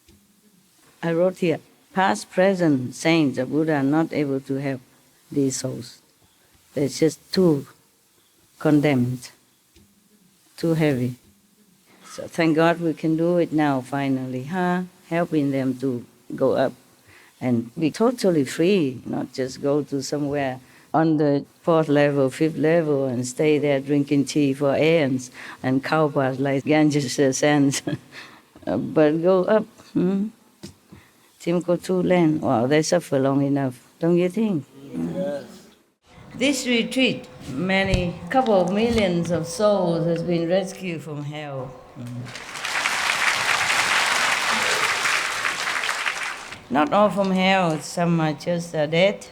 I wrote here, past, present saints of Buddha are not able to help these souls. They're just too condemned, too heavy. So thank God we can do it now, finally, helping them to go up and be totally free, not just go to somewhere on the 4th level, 5th level, and stay there drinking tea for aeons and cow baths like Ganges sands. But go up, Timbuktu land. Wow, they suffer long enough, don't you think? Yes. This retreat, couple of millions of souls has been rescued from hell. Not all from hell, some are just dead,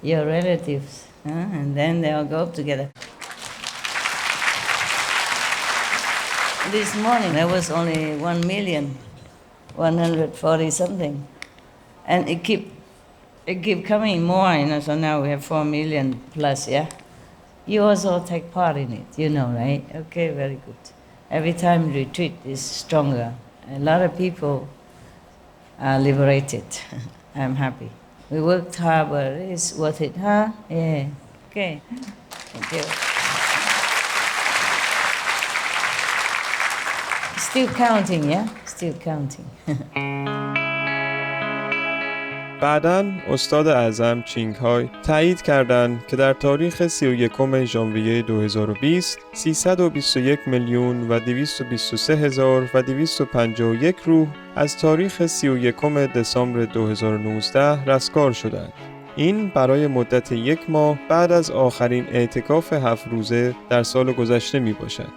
your relatives, and then they all go up together. This morning there was only 1,140 something, and it keep coming more, you know. So now we have 4 million plus, yeah. You also take part in it, you know, right? Okay, very good. Every time retreat is stronger. A lot of people are liberated. I'm happy. We worked hard, but it's worth it, huh? Yeah. Okay. Thank you. Still counting, yeah? Still counting. بعداً استاد اعظم چینگ های تایید کردند که در تاریخ 31 ژانویه 2020 321,223,251 روح از تاریخ 31 دسامبر 2019 رستگار شدند. این برای مدت 1 ماه بعد از آخرین اعتکاف 7 روزه در سال گذشته می باشد.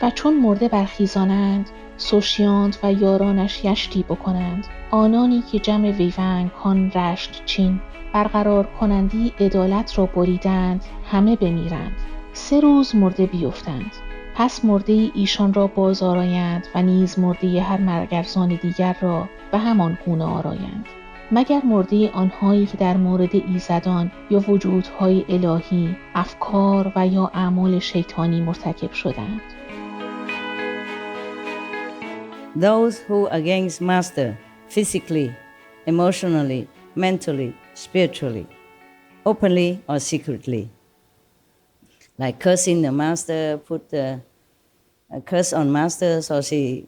و چون مرده برخیزانند، سوشیانت و یارانش یشتی بکنند، آنانی که جمع ویونگ کان رشت چین برقرار کنندی عدالت را بریدند، همه بمیرند. 3 روز مرده بیفتند. پس مرده ایشان را باز آرایند و نیز مرده هر مرگرزان دیگر را به همان گونه آرایند، مگر مرده آنهایی که در مورد ایزدان یا وجودهای الهی، افکار و یا اعمال شیطانی مرتکب شدند. Those who against master, physically, emotionally, mentally, spiritually, openly or secretly, like cursing the master, put a curse on master so she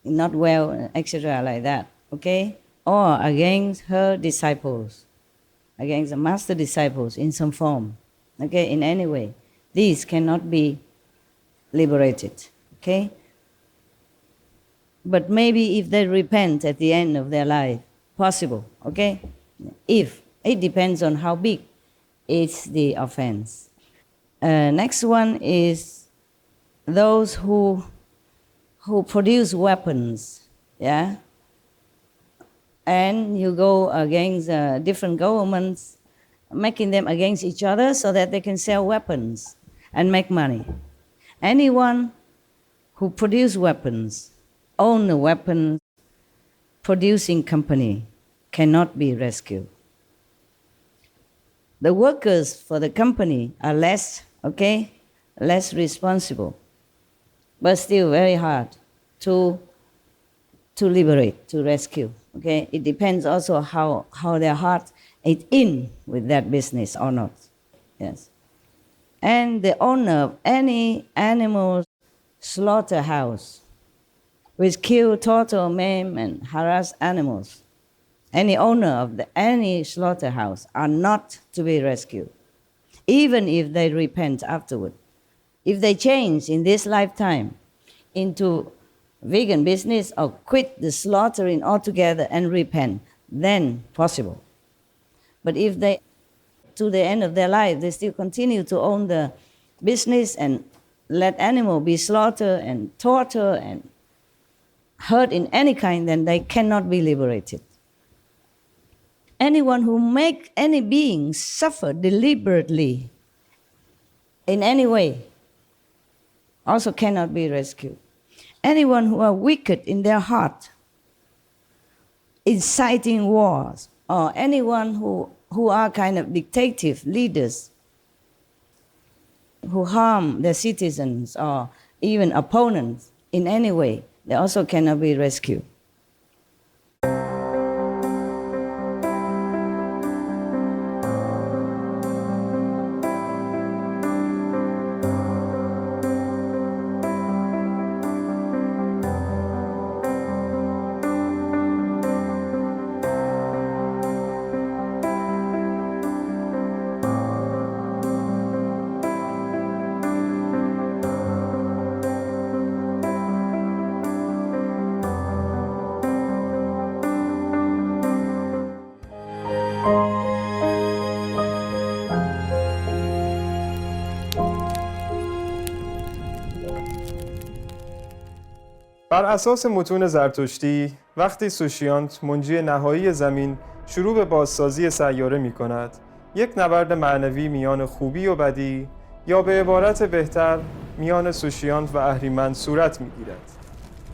not well, etc. like that, okay? Or against her disciples, against the master disciples in some form, okay, in any way. These cannot be liberated, okay? But maybe if they repent at the end of their life, possible, okay? If, it depends on how big is the offense. Next one is those who produce weapons, yeah? And you go against different governments, making them against each other so that they can sell weapons and make money. Anyone who produce weapons, own a weapon producing company cannot be rescued. The workers for the company are less, okay, less responsible, but still very hard to liberate, to rescue, okay? It depends also how their heart is in with that business or not, yes. And the owner of any animal slaughterhouse which kill, torture, maim, and harass animals, any owner of any slaughterhouse are not to be rescued, even if they repent afterward. If they change in this lifetime into vegan business or quit the slaughtering altogether and repent, then possible. But if they, to the end of their life, they still continue to own the business and let animals be slaughtered and tortured and hurt in any kind, then they cannot be liberated. Anyone who makes any being suffer deliberately in any way also cannot be rescued. Anyone who are wicked in their heart, inciting wars, or anyone who are kind of dictative leaders who harm their citizens or even opponents in any way, they also cannot be rescued. بر اساس متون زرتشتی، وقتی سوشیانت منجی نهایی زمین شروع به بازسازی سیاره می کند، یک نبرد معنوی میان خوبی و بدی یا به عبارت بهتر میان سوشیانت و اهریمن صورت می گیرد.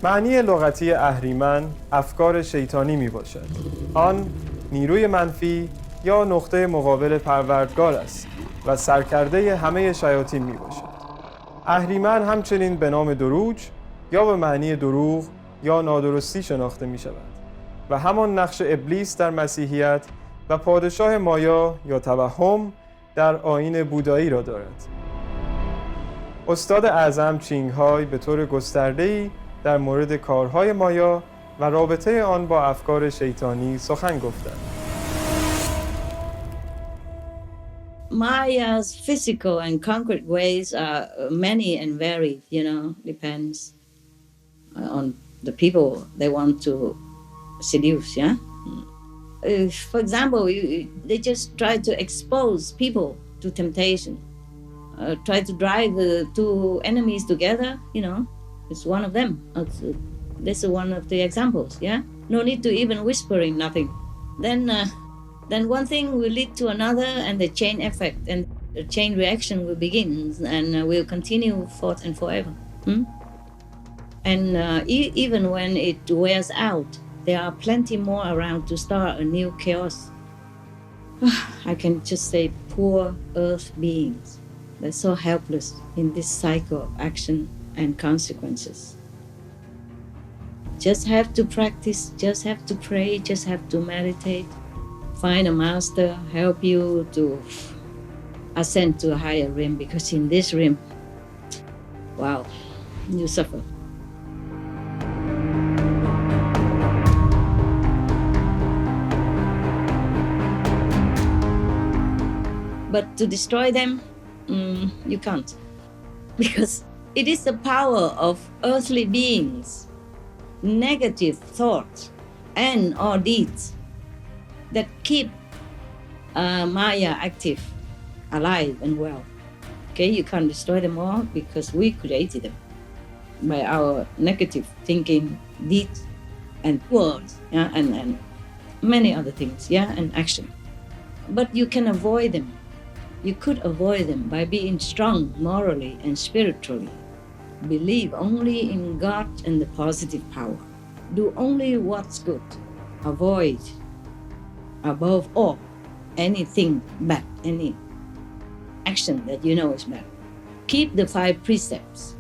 معنی لغتی اهریمن افکار شیطانی می باشد. آن نیروی منفی یا نقطه مقابل پروردگار است. و سرکرده همه شیاطین می باشد. اهریمن همچنین به نام دروج یا به معنی دروغ یا نادرستی شناخته می شود و همان نقش ابلیس در مسیحیت و پادشاه مایا یا توهم در آیین بودایی را دارد. استاد اعظم چینگ های به طور گسترده‌ای در مورد کارهای مایا و رابطه آن با افکار شیطانی سخن گفتند. Maya's physical and concrete ways are many and varied, depends on the people they want to seduce, yeah? For example, they just try to expose people to temptation, try to drive the two enemies together, it's one of them. This is one of the examples, yeah? No need to even whispering nothing. Then one thing will lead to another and the chain effect and the chain reaction will begin and will continue forth and forever. And even when it wears out, there are plenty more around to start a new chaos. I can just say poor earth beings. They're so helpless in this cycle of action and consequences. Just have to practice, just have to pray, just have to meditate. Find a master, help you to ascend to a higher realm, because in this realm, wow, you suffer. But to destroy them, you can't. Because it is the power of earthly beings, negative thoughts and or deeds that keep Maya active, alive and well. Okay, you can't destroy them all because we created them by our negative thinking, deeds, and words, yeah, and many other things, yeah, and action. But you can avoid them. You could avoid them by being strong morally and spiritually. Believe only in God and the positive power. Do only what's good. Avoid, above all, anything bad, any action that you know is bad. Keep the 5 precepts,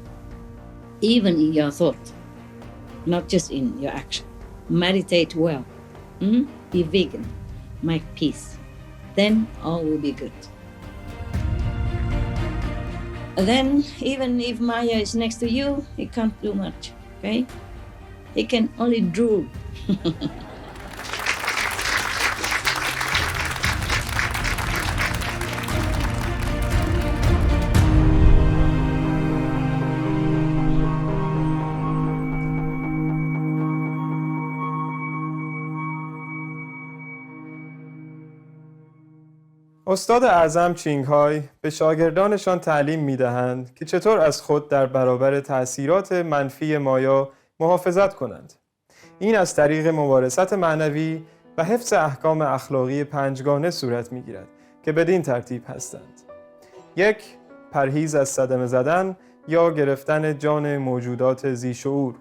even in your thought, not just in your action. Meditate well. Be vegan. Make peace. Then all will be good. Then, even if Maya is next to you, he can't do much, okay? He can only drool. استاد اعظم چینگ های به شاگردانشان تعلیم می‌دهند که چطور از خود در برابر تأثیرات منفی مایا محافظت کنند. این از طریق مبارزت معنوی و حفظ احکام اخلاقی 5گانه صورت می‌گیرد که بدین ترتیب هستند: 1. پرهیز از صدمه زدن یا گرفتن جان موجودات ذی شعور.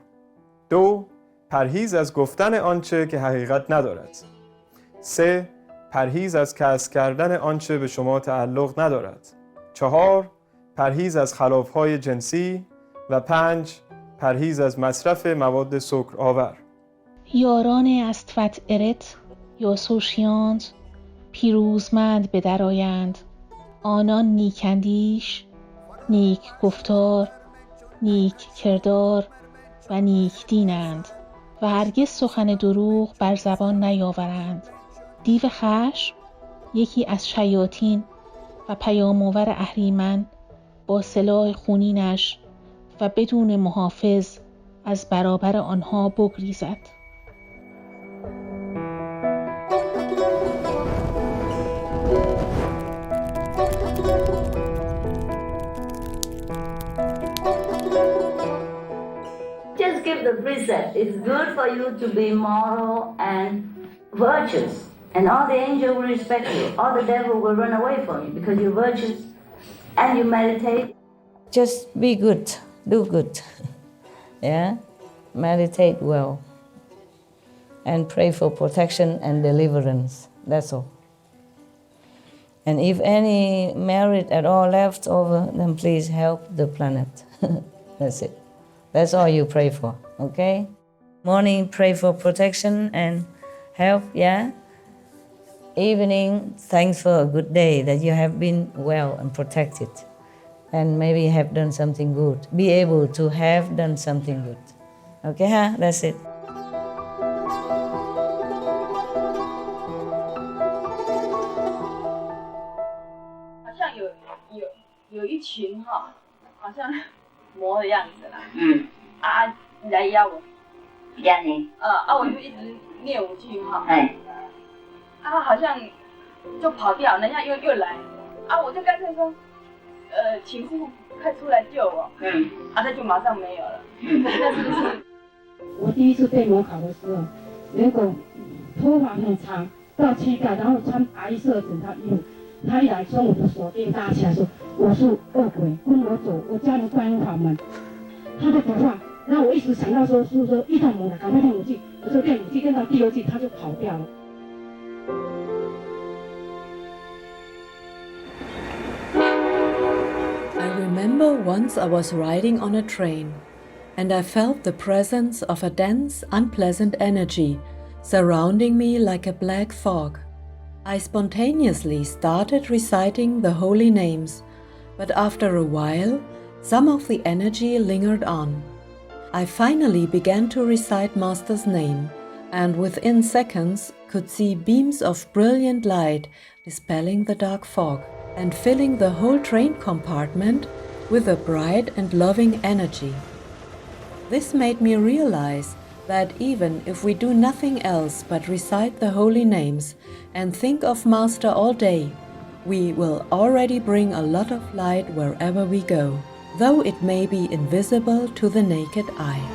2. پرهیز از گفتن آنچه که حقیقت ندارد. 3. پرهیز از کسب کردن آنچه به شما تعلق ندارد. 4. پرهیز از خلافهای جنسی. و 5. پرهیز از مصرف مواد سکرآور. یاران استفت ارت یا ساشیانت پیروزمند به درآیند. آنان نیکندیش، نیک گفتار، نیک کردار و نیک دینند و هرگز سخن دروغ بر زبان نیاورند. دیو خشم، یکی از شیاطین و پیام‌آور اهریمن، با سلاح خونینش و بدون محافظ از برابر آنها بگریزد. Just give the precept. It's good for you to be moral and virtuous. And all the angels will respect you. All the devil will run away from you because you're virtuous and you meditate. Just be good, do good. Yeah? Meditate well. And pray for protection and deliverance. That's all. And if any merit at all left over, then please help the planet. That's it. That's all you pray for, okay? Morning, pray for protection and help, yeah? Evening, thanks for a good day, that you have been well and protected. And maybe have done something good. Be able to have done something good. Okay, huh? That's it. 有一群哈，好像魔的样子啦。你来压我。压你。我就一直念5句哈。好像就跑掉，人家又来，我就干脆说，请师父快出来救我。他就马上没有了。那是不是？我第一次被魔考的时候，有一个头发很长到膝盖，然后穿白色整套衣服。 他一来从我的手电搭起来说：“我是恶鬼，跟我走，我教你观音法门。”他的头发让我一直想到说一头猛的，赶快练武技。我就练武技，练到第2季他就跑掉了。I remember once I was riding on a train, and I felt the presence of a dense, unpleasant energy surrounding me like a black fog. I spontaneously started reciting the holy names, but after a while, some of the energy lingered on. I finally began to recite Master's name, and within seconds could see beams of brilliant light dispelling the dark fog and filling the whole train compartment with a bright and loving energy. This made me realize that even if we do nothing else but recite the holy names and think of Master all day, we will already bring a lot of light wherever we go, though it may be invisible to the naked eye.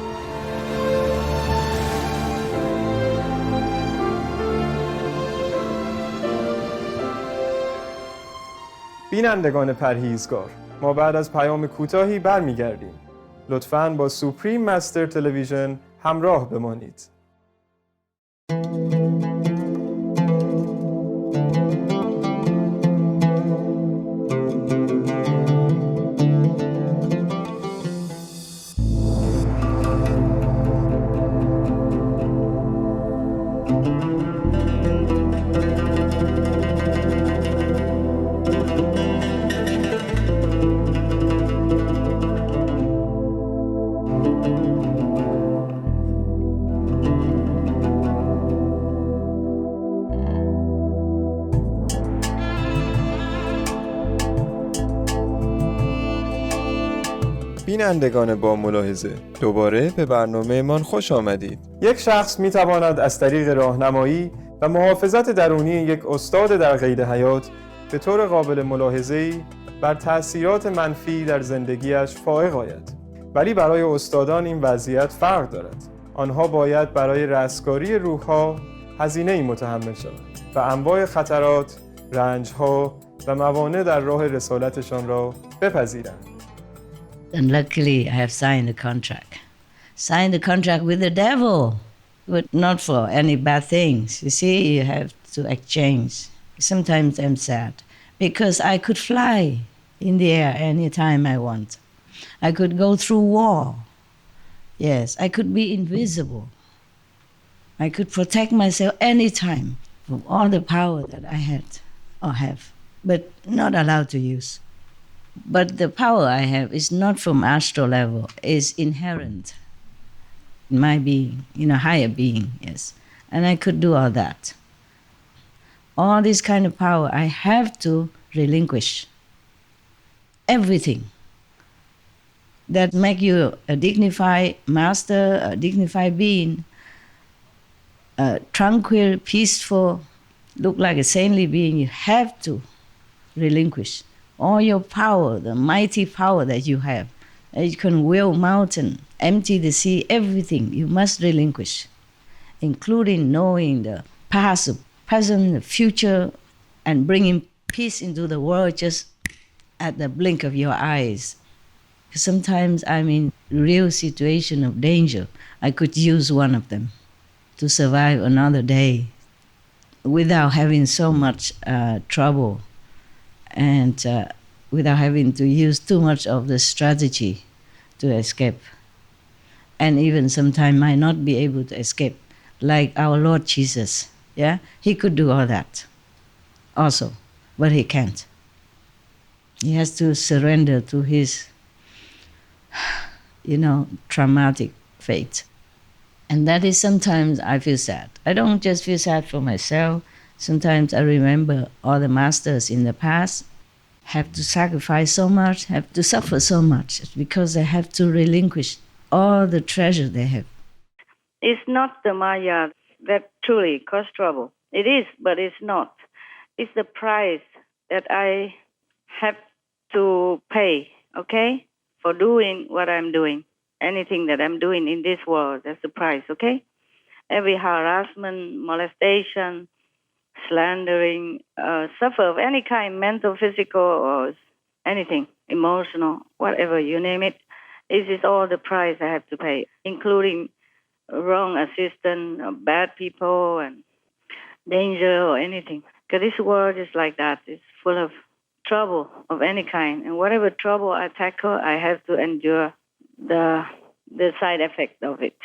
بینندگان پرهیزگار، ما بعد از پیام کوتاهی برمیگردیم. لطفاً با سوپریم مستر تلویزیون همراه بمانید. بینندگان با ملاحظه، دوباره به برنامه من خوش آمدید. یک شخص می تواند از طریق راهنمایی و محافظت درونی یک استاد در قید حیات به طور قابل ملاحظه‌ای بر تأثیرات منفی در زندگیش فائق آید. ولی برای استادان این وضعیت فرق دارد. آنها باید برای رستگاری روح‌ها هزینه‌ای متحمل شوند و انواع خطرات، رنج‌ها و موانع در راه رسالتشان را بپذیرند. And luckily, I have signed a contract. Signed a contract with the devil, but not for any bad things. You see, you have to exchange. Sometimes I'm sad because I could fly in the air anytime I want. I could go through wall. Yes, I could be invisible. I could protect myself anytime from all the power that I had or have, but not allowed to use. But the power I have is not from astral level, it's inherent in my being, in a higher being, yes. And I could do all that. All this kind of power I have to relinquish. Everything that make you a dignified master, a dignified being, tranquil, peaceful, look like a saintly being, you have to relinquish. All your power, the mighty power that you have, that you can will mountain, empty the sea, everything you must relinquish, including knowing the past, the present, the future, and bringing peace into the world just at the blink of your eyes. Sometimes I'm in real situation of danger. I could use one of them to survive another day without having so much trouble and without having to use too much of the strategy to escape. And even sometimes might not be able to escape, like our Lord Jesus. Yeah, he could do all that also, but he can't. He has to surrender to his, traumatic fate. And that is sometimes I feel sad. I don't just feel sad for myself. Sometimes I remember all the masters in the past have to sacrifice so much, have to suffer so much, because they have to relinquish all the treasure they have. It's not the Maya that truly causes trouble. It is, but it's not. It's the price that I have to pay, okay, for doing what I'm doing. Anything that I'm doing in this world, that's the price, okay? Every harassment, molestation, slandering, suffer of any kind, mental, physical, or anything, emotional, whatever, you name it. This is all the price I have to pay, including wrong assistance, bad people, and danger or anything. Because this world is like that. It's full of trouble of any kind. And whatever trouble I tackle, I have to endure the side effect of it.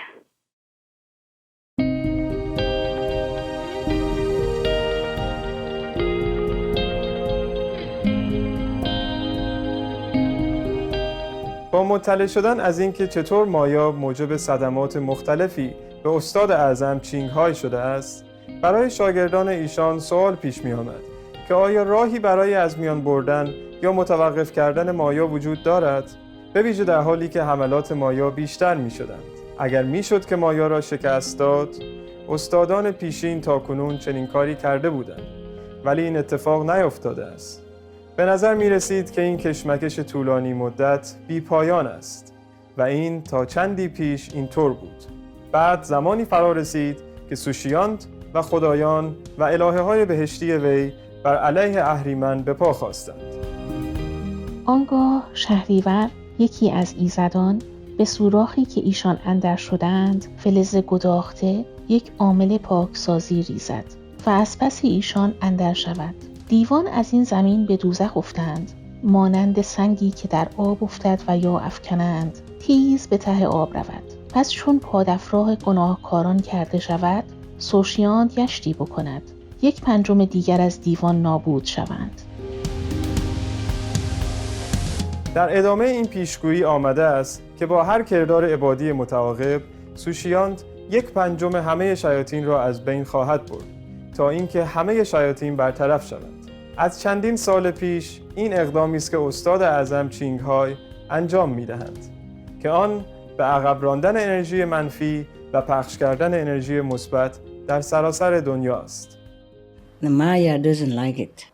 با مطلع شدن از اینکه چطور مایا موجب صدمات مختلفی به استاد اعظم چینگ های شده است، برای شاگردان ایشان سوال پیش می آمد که آیا راهی برای از میان بردن یا متوقف کردن مایا وجود دارد؟ به ویژه در حالی که حملات مایا بیشتر می شدند. اگر می شد که مایا را شکست داد، استادان پیشین تاکنون چنین کاری کرده بودند، ولی این اتفاق نیفتاده است. به نظر می رسید که این کشمکش طولانی مدت بی پایان است و این تا چندی پیش اینطور بود. بعد زمانی فرا رسید که سوشیانت و خدایان و الهه های بهشتی وی بر علیه اهریمن به پا خواستند. آنگاه شهریور، یکی از ایزدان، به سوراخی که ایشان اندر شدند فلز گداخته یک عامل پاکسازی ریزد و از پس ایشان اندر شود. دیوان از این زمین به دوزخ افتند، مانند سنگی که در آب افتد و یا افکنند تیز به ته آب رود. پس چون پادافراه گناهکاران کرده شود، سوشیانت گشتی بکند، 1/5 دیگر از دیوان نابود شوند. در ادامه این پیشگویی آمده است که با هر کردار عبادی متعاقب، سوشیانت 1/5 همه شیاطین را از بین خواهد برد تا اینکه همه شیاطین برطرف شوند. از چندین سال پیش این اقدامی است که استاد اعظم چینگ های انجام می‌دهند که آن به عقب راندن انرژی منفی و پخش کردن انرژی مثبت در سراسر دنیا است. The Maya doesn't like it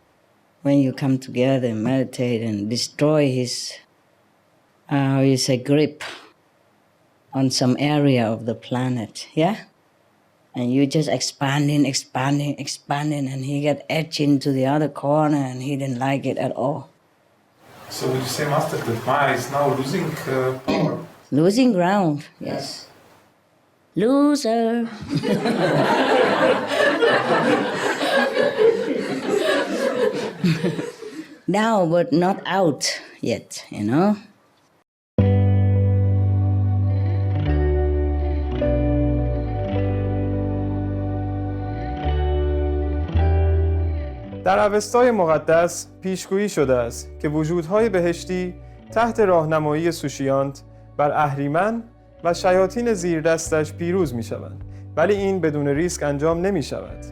when you come together and meditate and destroy his, grip on some area of the planet, yeah? And you just expanding, and he got edged into the other corner and he didn't like it at all. So would you say, Master, that Maya is now losing power? Losing ground, yes. Loser. Now, but not out yet, you know? در اوستای مقدس پیشگویی شده است که وجودهای بهشتی تحت راهنمایی سوشیانت بر اهریمن و شیاطین زیر دستش پیروز می شوند، ولی این بدون ریسک انجام نمی شود.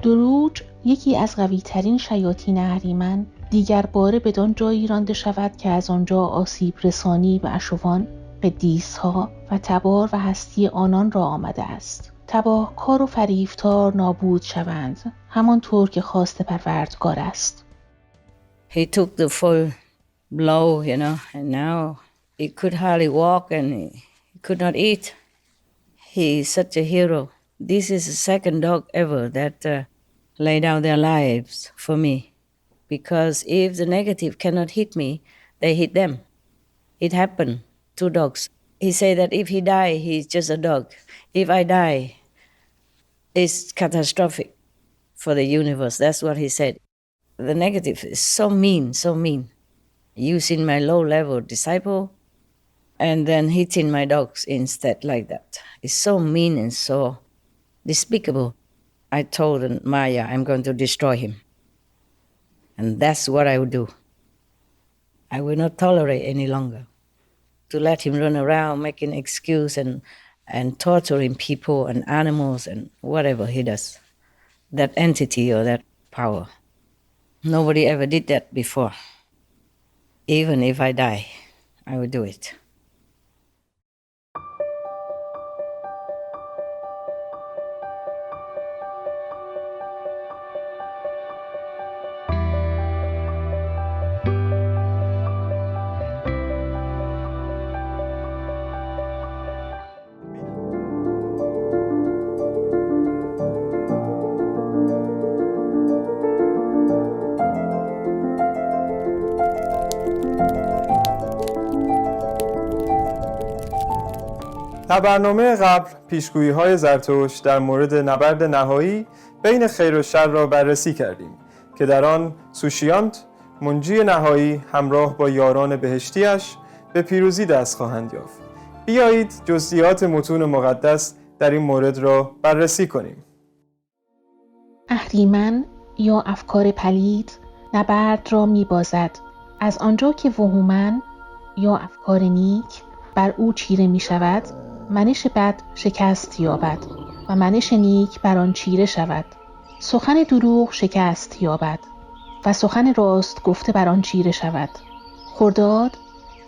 دروج، یکی از قوی ترین شیاطین اهریمن، دیگر باره بدان جایی رانده شود که از آنجا آسیب رسانی به اشوان، قدیس‌ها و تبار و هستی آنان را آمده است. تباهکار و فریفتار نابود شوند، همانطور که خواست پروردگار است. He took the full blow, and now he could hardly walk and he could not eat. He is such a hero. This is the second dog ever that laid down their lives for me. Because if the negative cannot hit me, they hit them. It happened, 2 dogs. He said that if he die, he's just a dog. If I die, it's catastrophic for the universe. That's what he said. the negative is so mean, using my low-level disciple and then hitting my dogs instead like that. It's so mean and so despicable. I told Maya, I'm going to destroy him. And that's what I would do. I will not tolerate any longer to let him run around making excuse and torturing people and animals and whatever he does. That entity or that power. Nobody ever did that before. Even if I die, I will do it. در برنامه قبل پیشگویی‌های زرتشت در مورد نبرد نهایی بین خیر و شر را بررسی کردیم که در آن ساشیانت منجی نهایی همراه با یاران بهشتیش به پیروزی دست خواهند یافت. بیایید جزئیات متون مقدس در این مورد را بررسی کنیم. اهریمن یا افکار پلید نبرد را می‌بازد، از آنجا که وهومن یا افکار نیک بر او چیره می‌شود، منش بد شکست یابد و منش نیک بر آن چیره شود. سخن دروغ شکست یابد و سخن راست گفته بر آن چیره شود. خرداد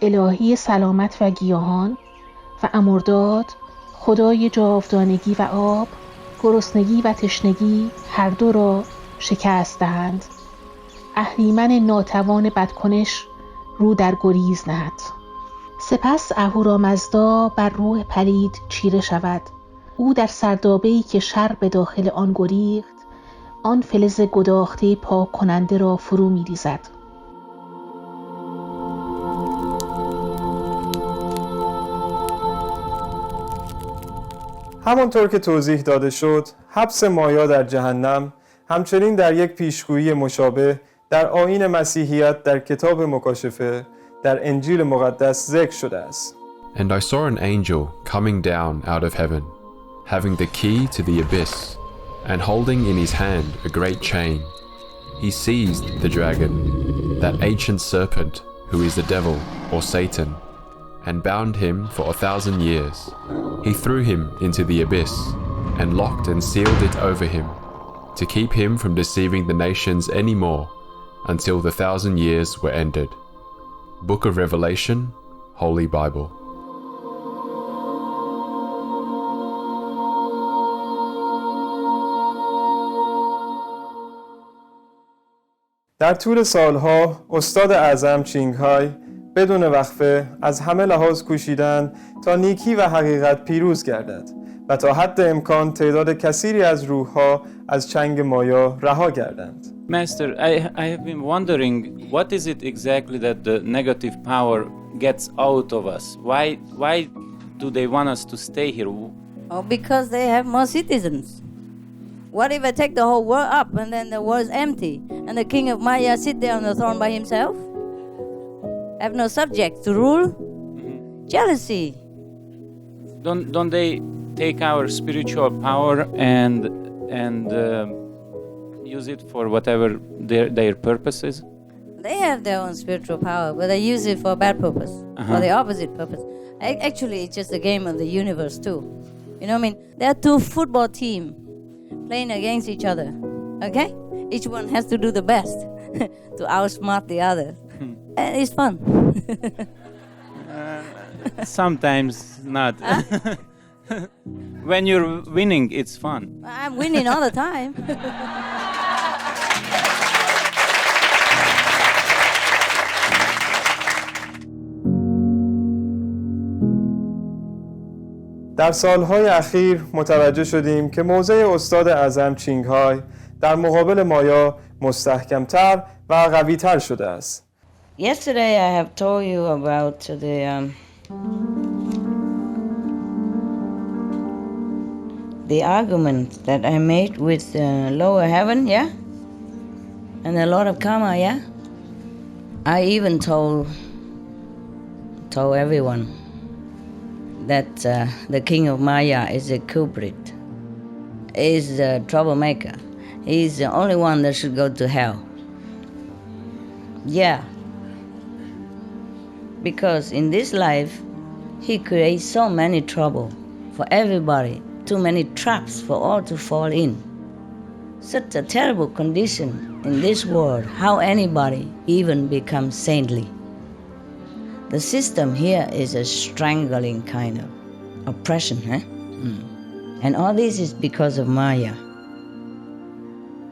الهی سلامت و گیاهان و امرداد خدای جاودانگی و آب، گرسنگی و تشنگی هر دو را شکست دهند. اهریمن ناتوان بدکنش رو در گریز نهد. سپس اهورامزدا بر روح پلید چیره شود. او در سردابه‌ای که شر به داخل آن گریخت، آن فلز گداخته پاک کننده را فرو می‌ریزد. همانطور که توضیح داده شد، حبس مایا در جهنم همچنین در یک پیشگویی مشابه در آیین مسیحیت در کتاب مکاشفه در انجیل مقدس ذکر شده است. And I saw an angel coming down out of heaven, having the key to the abyss, and holding in his hand a great chain. He seized the dragon, that ancient serpent who is the devil or Satan, and bound him for 1,000 years. He threw him into the abyss and locked and sealed it over him, to keep him from deceiving the nations any more until the 1,000 years were ended. Book of Revelation, Holy Bible. در طول سالها استاد اعظم چینگ های بدون وقفه از همه لحاظ کوشیدند تا نیکی و حقیقت پیروز گردد و تا حد امکان تعداد کثیری از روح‌ها از چنگ مایا رها گردند. Master, I have been wondering, what is it exactly that the negative power gets out of us? Why do they want us to stay here? Oh, because they have more citizens. What if I take the whole world up and then the world is empty and the king of Maya sit there on the throne by himself? Have no subjects to rule? Mm-hmm. Jealousy. Don't they take our spiritual power and use it for whatever their purpose is? They have their own spiritual power, but they use it for a bad purpose, for the opposite purpose. Actually, it's just a game of the universe too. You know what I mean? There are two football teams playing against each other, okay? Each one has to do the best to outsmart the other. And it's fun. Sometimes not. When you're winning, it's fun. I'm winning all the time. در سالهای اخیر متوجه شدیم که موضع استاد اعظم چینگ های در مقابل مایا مستحکمتر و قوی‌تر شده است. Yesterday I have told you about the argument that I made with lower heaven, yeah? and a lot of karma, yeah? I even told everyone that the king of Maya is a culprit, is a troublemaker. He's the only one that should go to hell. Yeah. Because in this life, he creates so many trouble for everybody, too many traps for all to fall in. Such a terrible condition in this world, how anybody even becomes saintly. The system here is a strangling kind of oppression, eh? And all this is because of Maya.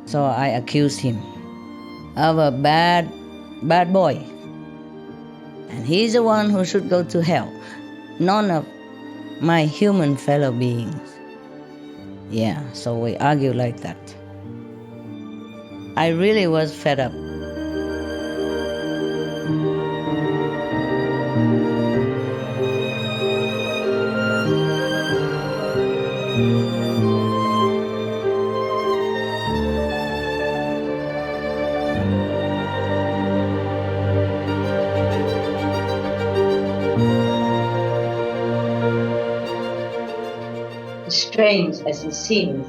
So I accused him of a bad boy. And he's the one who should go to hell, none of my human fellow beings. Yeah, so we argue like that. I really was fed up. Strange as it seems,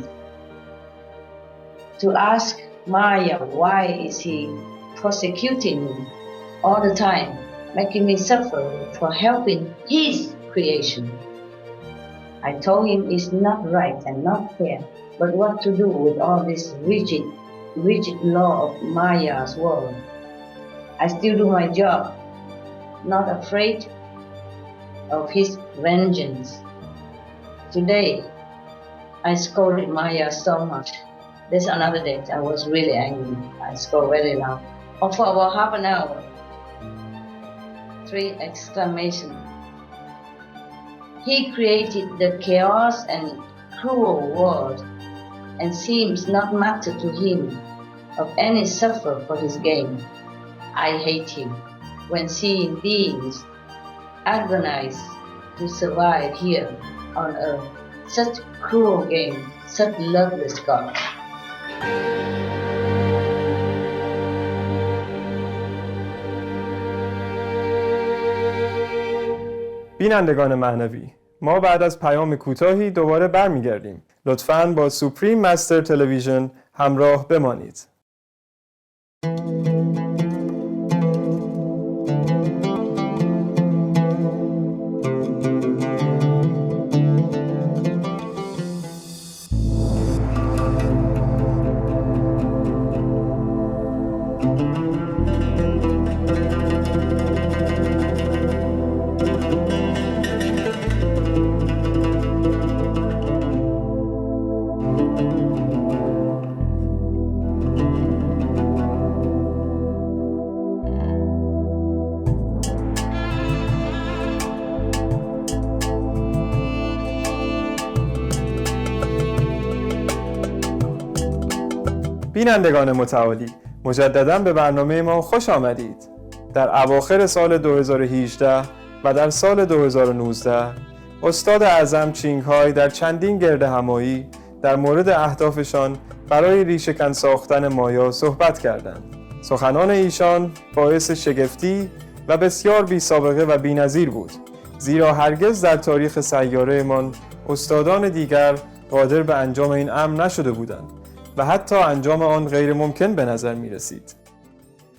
to ask Maya why is he prosecuting me all the time, making me suffer for helping his creation. I told him it's not right and not fair, but what to do with all this rigid law of Maya's world? I still do my job, not afraid of his vengeance. Today, I scolded Maya so much. There's another day I was really angry. I scolded very loud. For about half an hour. 3 exclamations. He created the chaos and cruel world and seems not matter to him of any suffer for his gain. I hate him when seeing beings agonize to survive here on earth. Such cruel game, such loveless God. بینندگان معنوی، ما بعد از پیام کوتاهی دوباره برمیگردیم. لطفاً با سوپریم مستر تلویزیون همراه بمانید. بینندگان متعالی، مجدداً به برنامه ما خوش آمدید. در اواخر سال 2018 و در سال 2019 استاد اعظم چینگ های در چندین گردهمایی در مورد اهدافشان برای ریشه‌کن ساختن مایا صحبت کردند. سخنان ایشان باعث شگفتی و بسیار بی سابقه و بی‌نظیر بود، زیرا هرگز در تاریخ سیاره‌مان استادان دیگر قادر به انجام این امر نشده بودند و حتی انجام آن غیر ممکن به نظر می رسید.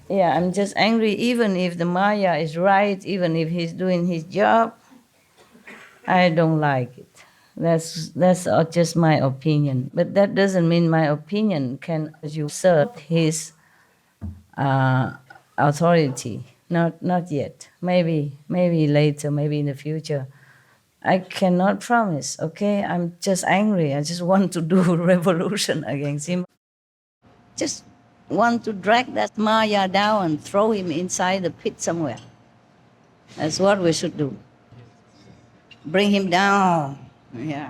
Yeah, I'm just angry even if the Maya is right, even if he's doing his job. I don't like it. That's just my opinion. But that doesn't mean my opinion can usurp his authority. Not yet. Maybe later, maybe in the future. I cannot promise, okay? I'm just angry. I just want to do revolution against him. Just want to drag that Maya down and throw him inside the pit somewhere. That's what we should do. Bring him down, yeah,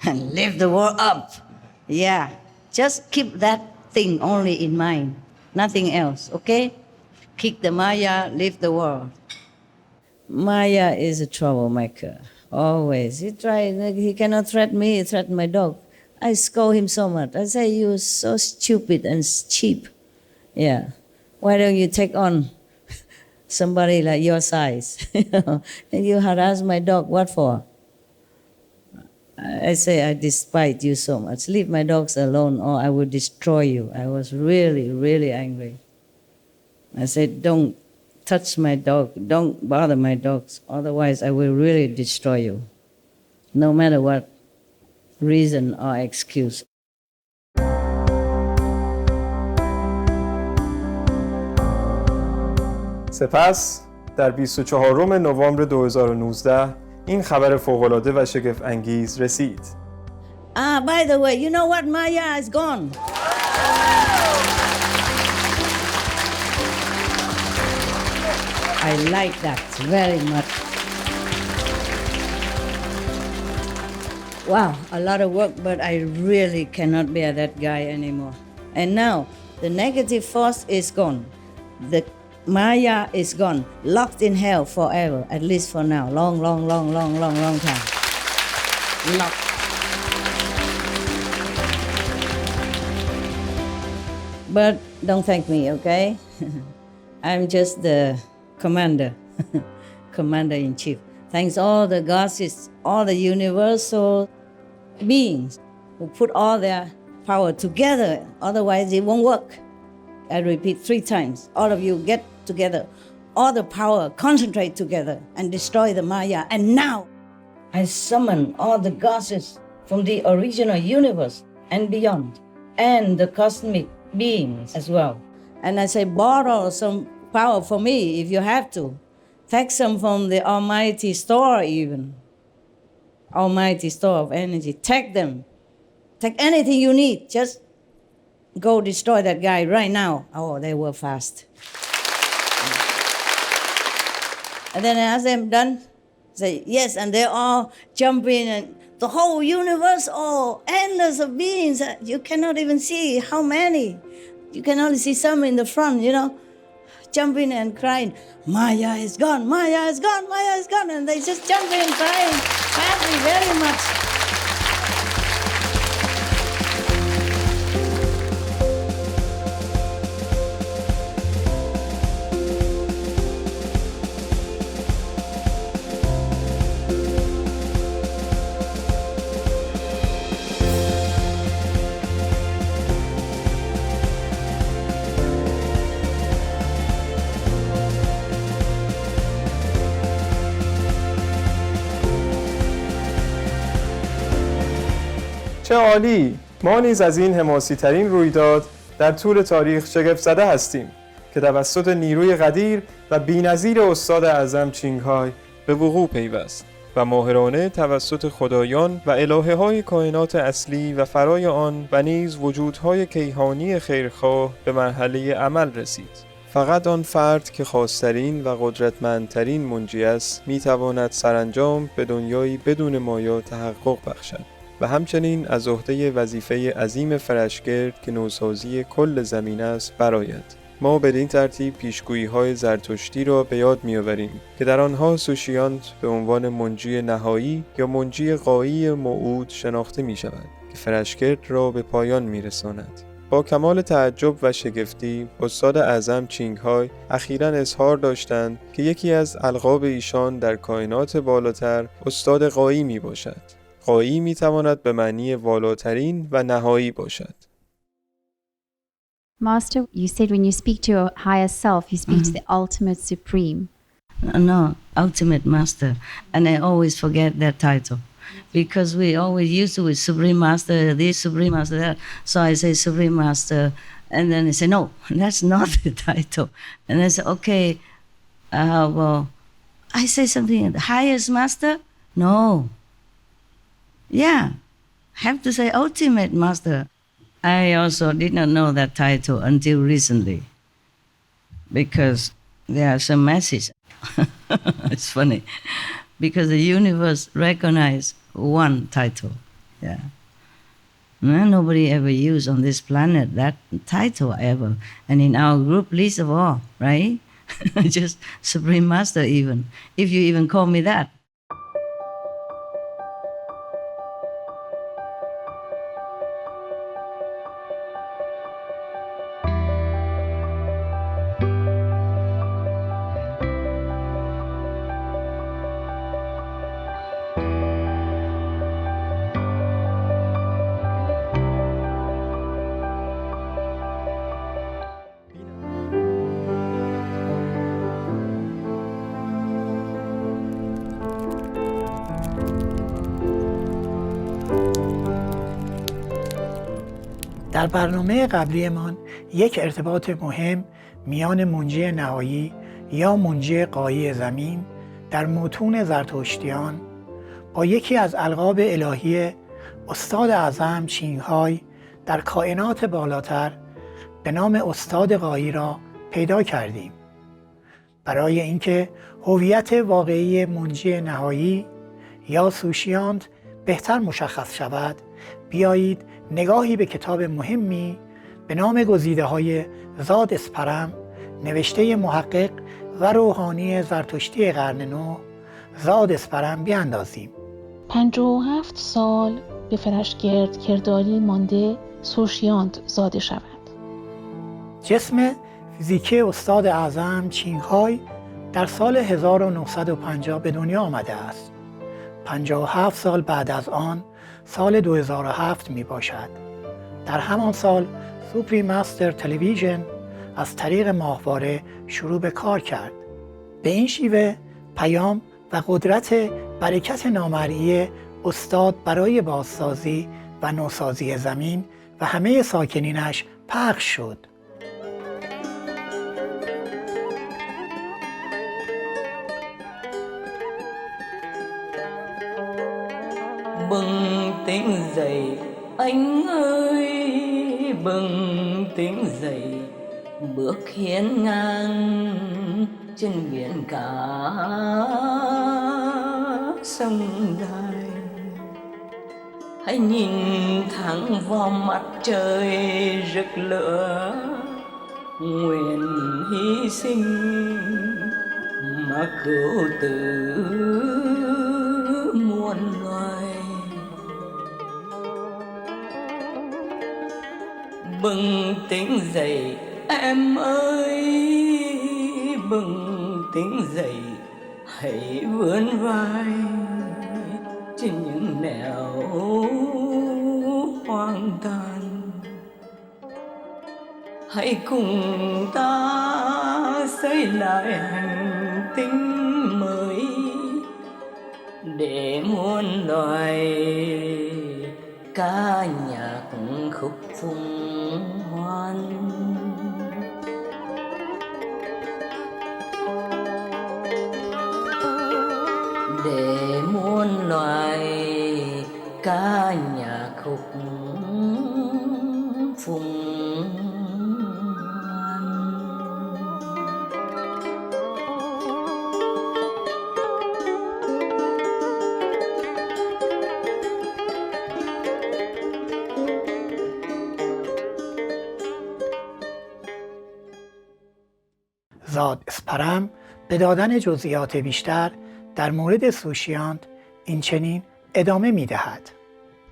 and lift the world up, yeah. Just keep that thing only in mind, nothing else, okay? Kick the Maya, lift the world. Maya is a troublemaker, always. He cannot threaten me, he threatened my dog. I scold him so much. I say, you're so stupid and cheap. Yeah. Why don't you take on somebody like your size? And you harass my dog, what for? I say, I despise you so much. Leave my dogs alone or I will destroy you. I was really, really angry. I said, don't touch my dog. Don't bother my dogs. Otherwise, I will really destroy you. No matter what reason or excuse. سپس در 24 نوامبر 2019 این خبر فوق‌العاده و شگفت انگیز رسید. By the way, you know what? Maya is gone. I like that very much. Wow, a lot of work, but I really cannot bear that guy anymore. And now, the negative force is gone. The Maya is gone, locked in hell forever, at least for now. Long time. Locked. But don't thank me, okay? I'm just the commander, commander-in-chief. Thanks all the gods, all the universal beings who put all their power together, otherwise it won't work. I repeat 3 times, all of you get together, all the power concentrate together and destroy the Maya. And now I summon all the gods from the original universe and beyond, and the cosmic beings as well. And I say, borrow some power for me if you have to. Take some from the almighty store even. Almighty store of energy. Take them. Take anything you need. Just go destroy that guy right now. Oh, they were fast. And then I ask them, done? Say, yes, and they all jump in and the whole universe, oh, endless of beings. You cannot even see how many. You can only see some in the front, you know, jumping and crying, Maya is gone, Maya is gone, Maya is gone. And they just jump in and crying, happy very much. چه عالی! ما نیز از این حماسی‌ترین رویداد در طول تاریخ شگفت زده هستیم که توسط نیروی قدیر و بی‌نظیر استاد اعظم چینگهای به وقوع پیوست و ماهرانه توسط خدایان و الهه‌های کائنات اصلی و فرای آن و نیز وجودهای کیهانی خیرخواه به مرحله عمل رسید. فقط آن فرد که خاص‌ترین و قدرتمندترین منجی است می‌تواند سرانجام به دنیایی بدون مایا تحقق بخشد و همچنین از عهده وظیفه عظیم فرشگرد که نوسازی کل زمین است برآید. ما بدین ترتیب پیشگویی‌های زرتشتی را به یاد می‌آوریم که در آنها سوشیانت به عنوان منجی نهایی یا منجی غایی موعود شناخته می‌شود که فرشگرد را به پایان می‌رساند. با کمال تعجب و شگفتی استاد اعظم چینگهای اخیراً اظهار داشتند که یکی از القاب ایشان در کائنات بالاتر استاد غایی می باشد. غایی می تواند به معنی والاترین و نهایی باشد. Master, you said when you speak to your higher self, you speak to the ultimate supreme. No, ultimate master. And I always forget that title. Because we always used to with Supreme Master, this Supreme Master, that. So I say Supreme Master, and then they say, no, that's not the title. And I say, okay, well, I say something, the highest Master? No. Yeah, have to say Ultimate Master. I also did not know that title until recently, because there are some messages. It's funny, because the universe recognized one title. Yeah. Nobody ever used on this planet that title ever. And in our group, least of all, right? Just Supreme Master even, if you even call me that. در برنامه قبلیمان یک ارتباط مهم میان منجی نهایی یا منجی غایی زمین در متون زرتشتیان با یکی از القاب الهی استاد اعظم چینگهای در کائنات بالاتر به نام استاد غایی را پیدا کردیم. برای اینکه هویت واقعی منجی نهایی یا سوشیانت بهتر مشخص شود، بیایید نگاهی به کتاب مهمی به نام گزیده‌های زاد اسپرم نوشته محقق و روحانی زرتشتی قرن نو زاد اسپرم بیاندازیم. 57 سال به فرشگرد کرداری مانده سوشیانت زاده شود. جسم فیزیکی استاد اعظم چینگهای در سال 1950 به دنیا آمده است. 57 سال بعد از آن سال 2007 می باشد. در همان سال سوپریم مستر تلویزیون از طریق ماهواره شروع به کار کرد. به این شیوه پیام و قدرت برکت نامرئی استاد برای بازسازی و نوسازی زمین و همه ساکنینش پخش شد. Bừng tỉnh dậy anh ơi, bừng tỉnh dậy, bước hiên ngang trên biển cả sông dài. Hãy nhìn thẳng vào mặt trời rực lửa, nguyện hy sinh mà cứu tử muôn loài. Bừng tỉnh dậy em ơi, bừng tỉnh dậy, hãy vươn vai trên những nẻo hoang tàn. Hãy cùng ta xây lại hành tinh mới để muôn loài ca nhạc khúc phùng hoan. Để muôn loài ca nhạc khúc phùng. زاد اسپرم به دادن جزئیات بیشتر در مورد سوشیانت این چنین ادامه می دهد.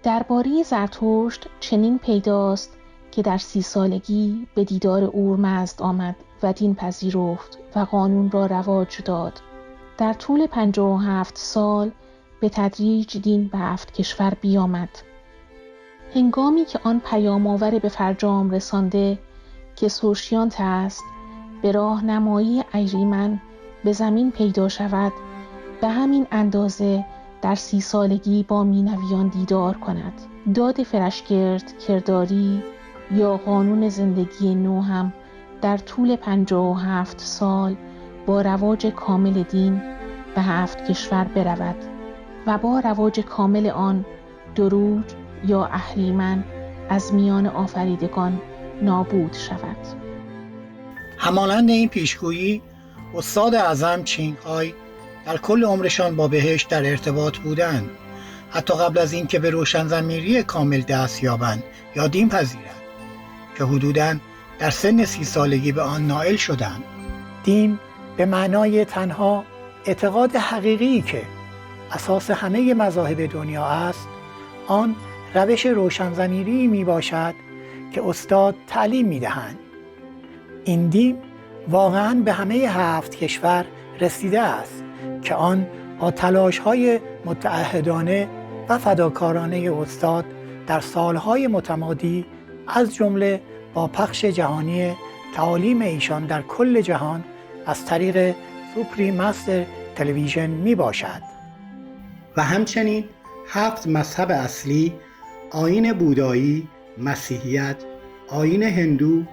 درباره زرتشت چنین پیداست که در 30 سالگی به دیدار اورمزد آمد و دین پذیرفت و قانون را رواج داد. در طول 57 سال به تدریج دین به 7 کشور بیامد. هنگامی که آن پیام آور به فرجام رسانده که سوشیانت است به راهنمایی اهریمن به زمین پیدا شود، به همین اندازه در 30 سالگی با مینویان دیدار کند. داد فرشگرد کرداری یا قانون زندگی نو هم در طول 57 سال با رواج کامل دین به 7 کشور برود و با رواج کامل آن دروج یا اهریمن از میان آفریدگان نابود شود. همانند این پیشگویی استاد اعظم چینگهای در کل عمرشان با بهشت در ارتباط بودند، حتی قبل از اینکه به روشنضمیری کامل دست یابند یا دین پذیرند که حدوداً در سن 30 سالگی به آن نائل شدند. دین به معنای تنها اعتقاد حقیقی که اساس همه مذاهب دنیا است، آن روش روشنضمیری می باشد که استاد تعلیم می دهند. این دین واقعاً به همه 7 کشور رسیده است که آن با تلاش‌های متعهدانه و فداکارانه استاد در سالهای متمادی از جمله با پخش جهانی تعالیم ایشان در کل جهان از طریق سوپریم مستر تلویزیون می باشد. و همچنین 7 مذهب اصلی، آیین بودایی، مسیحیت آیین هندو،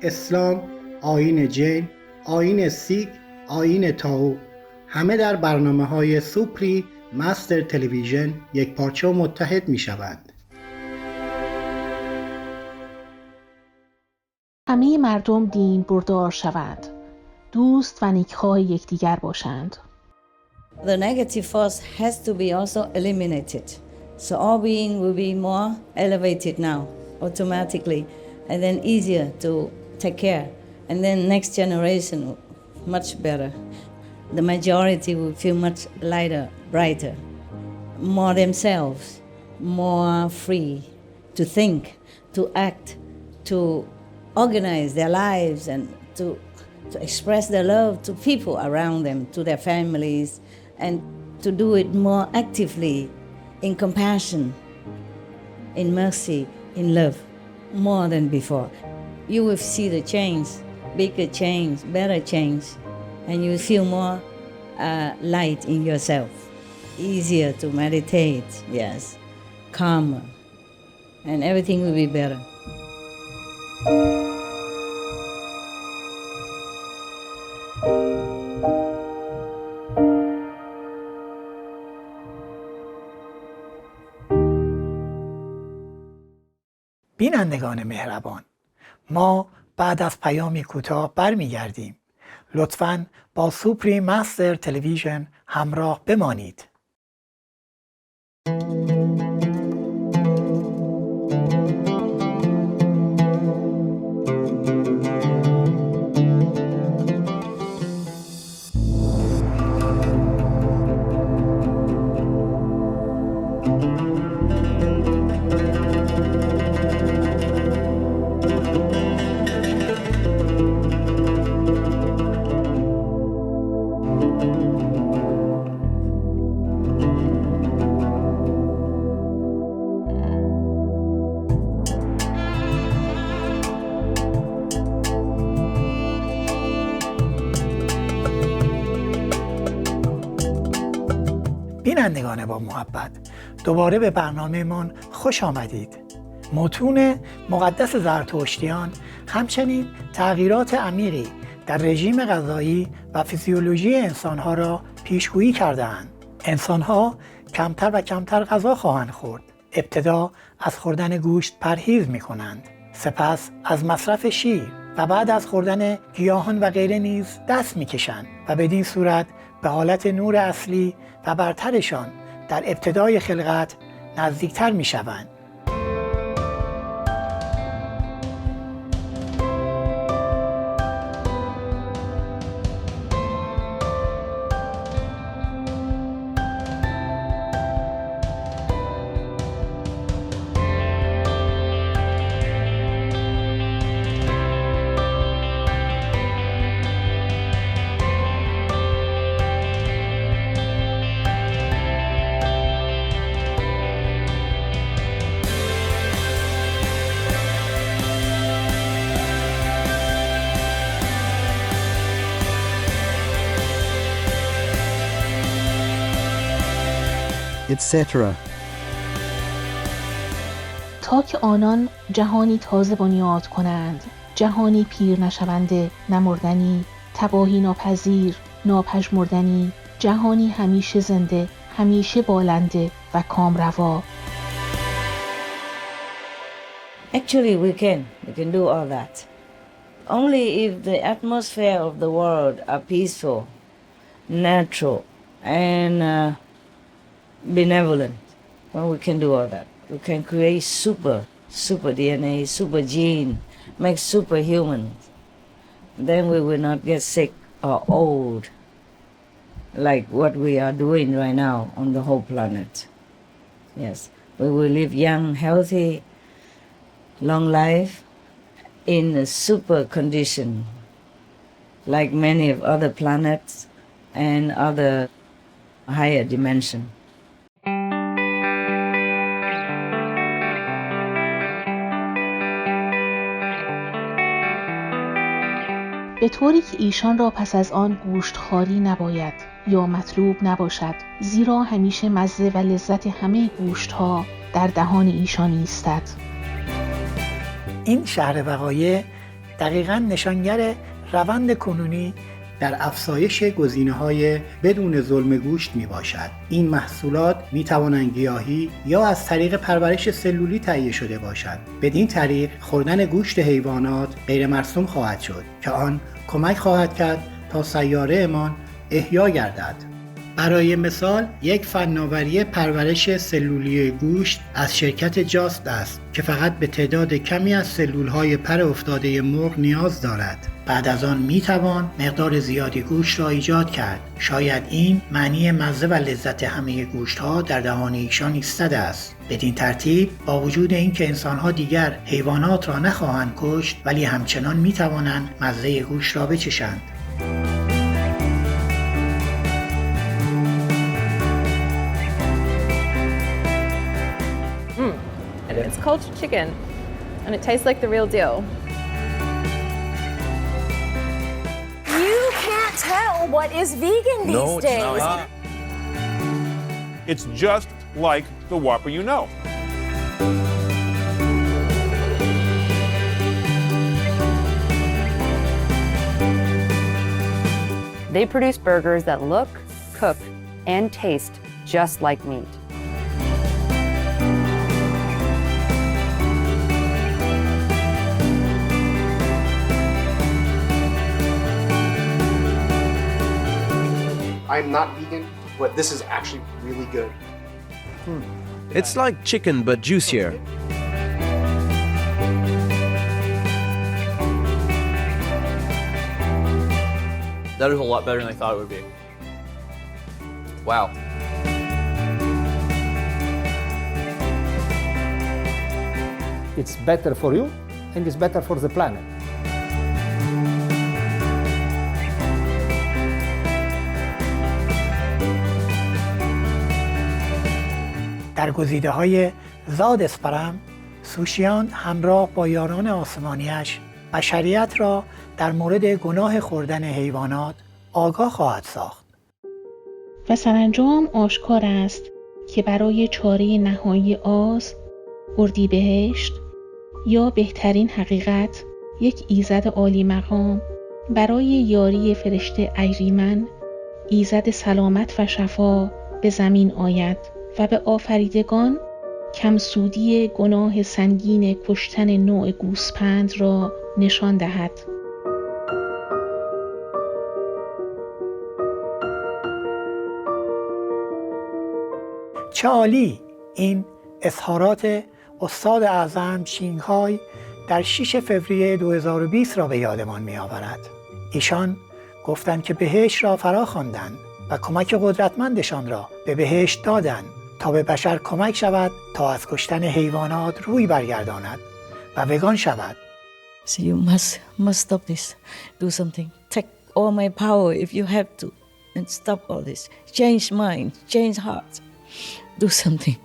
اسلام، آیین جین، آیین سیک، آیین تائو، همه در برنامه‌های سوپری مستر تلویزیون یکپارچه و متحد می‌شوند. همه مردم دین بردار شوند، دوست و نیکخواه یکدیگر باشند. The negative force has to be also eliminated. So all being will be more elevated now, automatically, and then easier to take care. And then next generation, much better. The majority will feel much lighter, brighter, more themselves, more free to think, to act, to organize their lives and to express their love to people around them, to their families, and to do it more actively, in compassion, in mercy, in love, more than before. You will see the change, bigger change, better change, and you will feel more light in yourself, easier to meditate, yes, calmer, and everything will be better. بینندگان مهربان، ما بعد از پیامی کوتاه برمیگردیم. لطفاً با سوپری مستر تلویزیون همراه بمانید. بینندگان با محبت، دوباره به برنامه‌مان خوش آمدید. متون مقدس زرتشتیان همچنین تغییرات عمیقی در رژیم غذایی و فیزیولوژی انسان‌ها را پیشگویی کرده‌اند. انسان‌ها کمتر و کمتر غذا خواهند خورد. ابتدا از خوردن گوشت پرهیز می‌کنند، سپس از مصرف شیر و بعد از خوردن گیاهان و غیره نیز دست می‌کشند و بدین صورت به حالت نور اصلی و برترشان در ابتدای خلقت نزدیکتر می‌شوند. etc. تا که آنان جهانی تازه بنیاد کنند، جهانی پیر نشونده، نمردنی، تباهی ناپذیر، ناپژمردنی، جهانی همیشه زنده، همیشه بالنده و کامروا. Actually, we can do all that. Only if the atmosphere of the world are peaceful, natural, and benevolent, well, we can do all that. We can create super DNA, super gene, make superhumans. Then we will not get sick or old like what we are doing right now on the whole planet. Yes, we will live young, healthy, long life in a super condition like many of other planets and other higher dimension. به طوری که ایشان را پس از آن گوشتخواری نباید یا مطلوب نباشد، زیرا همیشه مزه و لذت همه گوشتها در دهان ایشان ایستد. این شرح وقایع دقیقاً نشانگر روند کنونی در افزایش گزینه‌های بدون ظلم گوشت میباشد. این محصولات میتوانند گیاهی یا از طریق پرورش سلولی تهیه شده باشند. بدین طریق خوردن گوشت حیوانات غیر مرسوم خواهد شد که آن کمک خواهد کرد تا سیاره‌مان احیا گردد. برای مثال یک فناوری پرورش سلولی گوشت از شرکت جاست است که فقط به تعداد کمی از سلولهای پر افتاده مرغ نیاز دارد. بعد از آن میتوان مقدار زیادی گوشت را ایجاد کرد. شاید این معنی مزه و لذت همه گوشت‌ها در دهان ایشان ایستاده است. بدین ترتیب با وجود اینکه انسان‌ها دیگر حیوانات را نخواهند کشت، ولی همچنان میتوانند مزه گوشت را بچشند. It's cultured chicken, and it tastes like the real deal. You can't tell what is vegan these days. No, it's just like the Whopper you know. They produce burgers that look, cook, and taste just like meat. I'm not vegan, but this is actually really good. It's like chicken but juicier. That is a lot better than I thought it would be. Wow. It's better for you and it's better for the planet. در گزیده‌های زاد اسپرم، سوشیانت همراه با یاران آسمانیش بشریت را در مورد گناه خوردن حیوانات آگاه خواهد ساخت. و سرانجام آشکار است که برای چاره نهایی آز، اردیبهشت یا بهترین حقیقت یک ایزد عالی مقام برای یاری فرشته اهریمن، ایزد سلامت و شفا به زمین آید و به آفریدگان کمسودی گناه سنگین کشتن نوع گوسپند را نشان دهد. چه عالی! این اظهارات استاد اعظم چینگهای در 6 فوریه 2020 را به یادمان می آورد. ایشان گفتند که بهشت را فرا خواندند و کمک قدرتمندشان را به بهشت دادند تا به بشر کمک شود تا از کشتن حیوانات روی برگرداند و وگان شود. So you must stop this. Do something. Take all my power if you have to and stop all this. Change mind, change heart. Do something.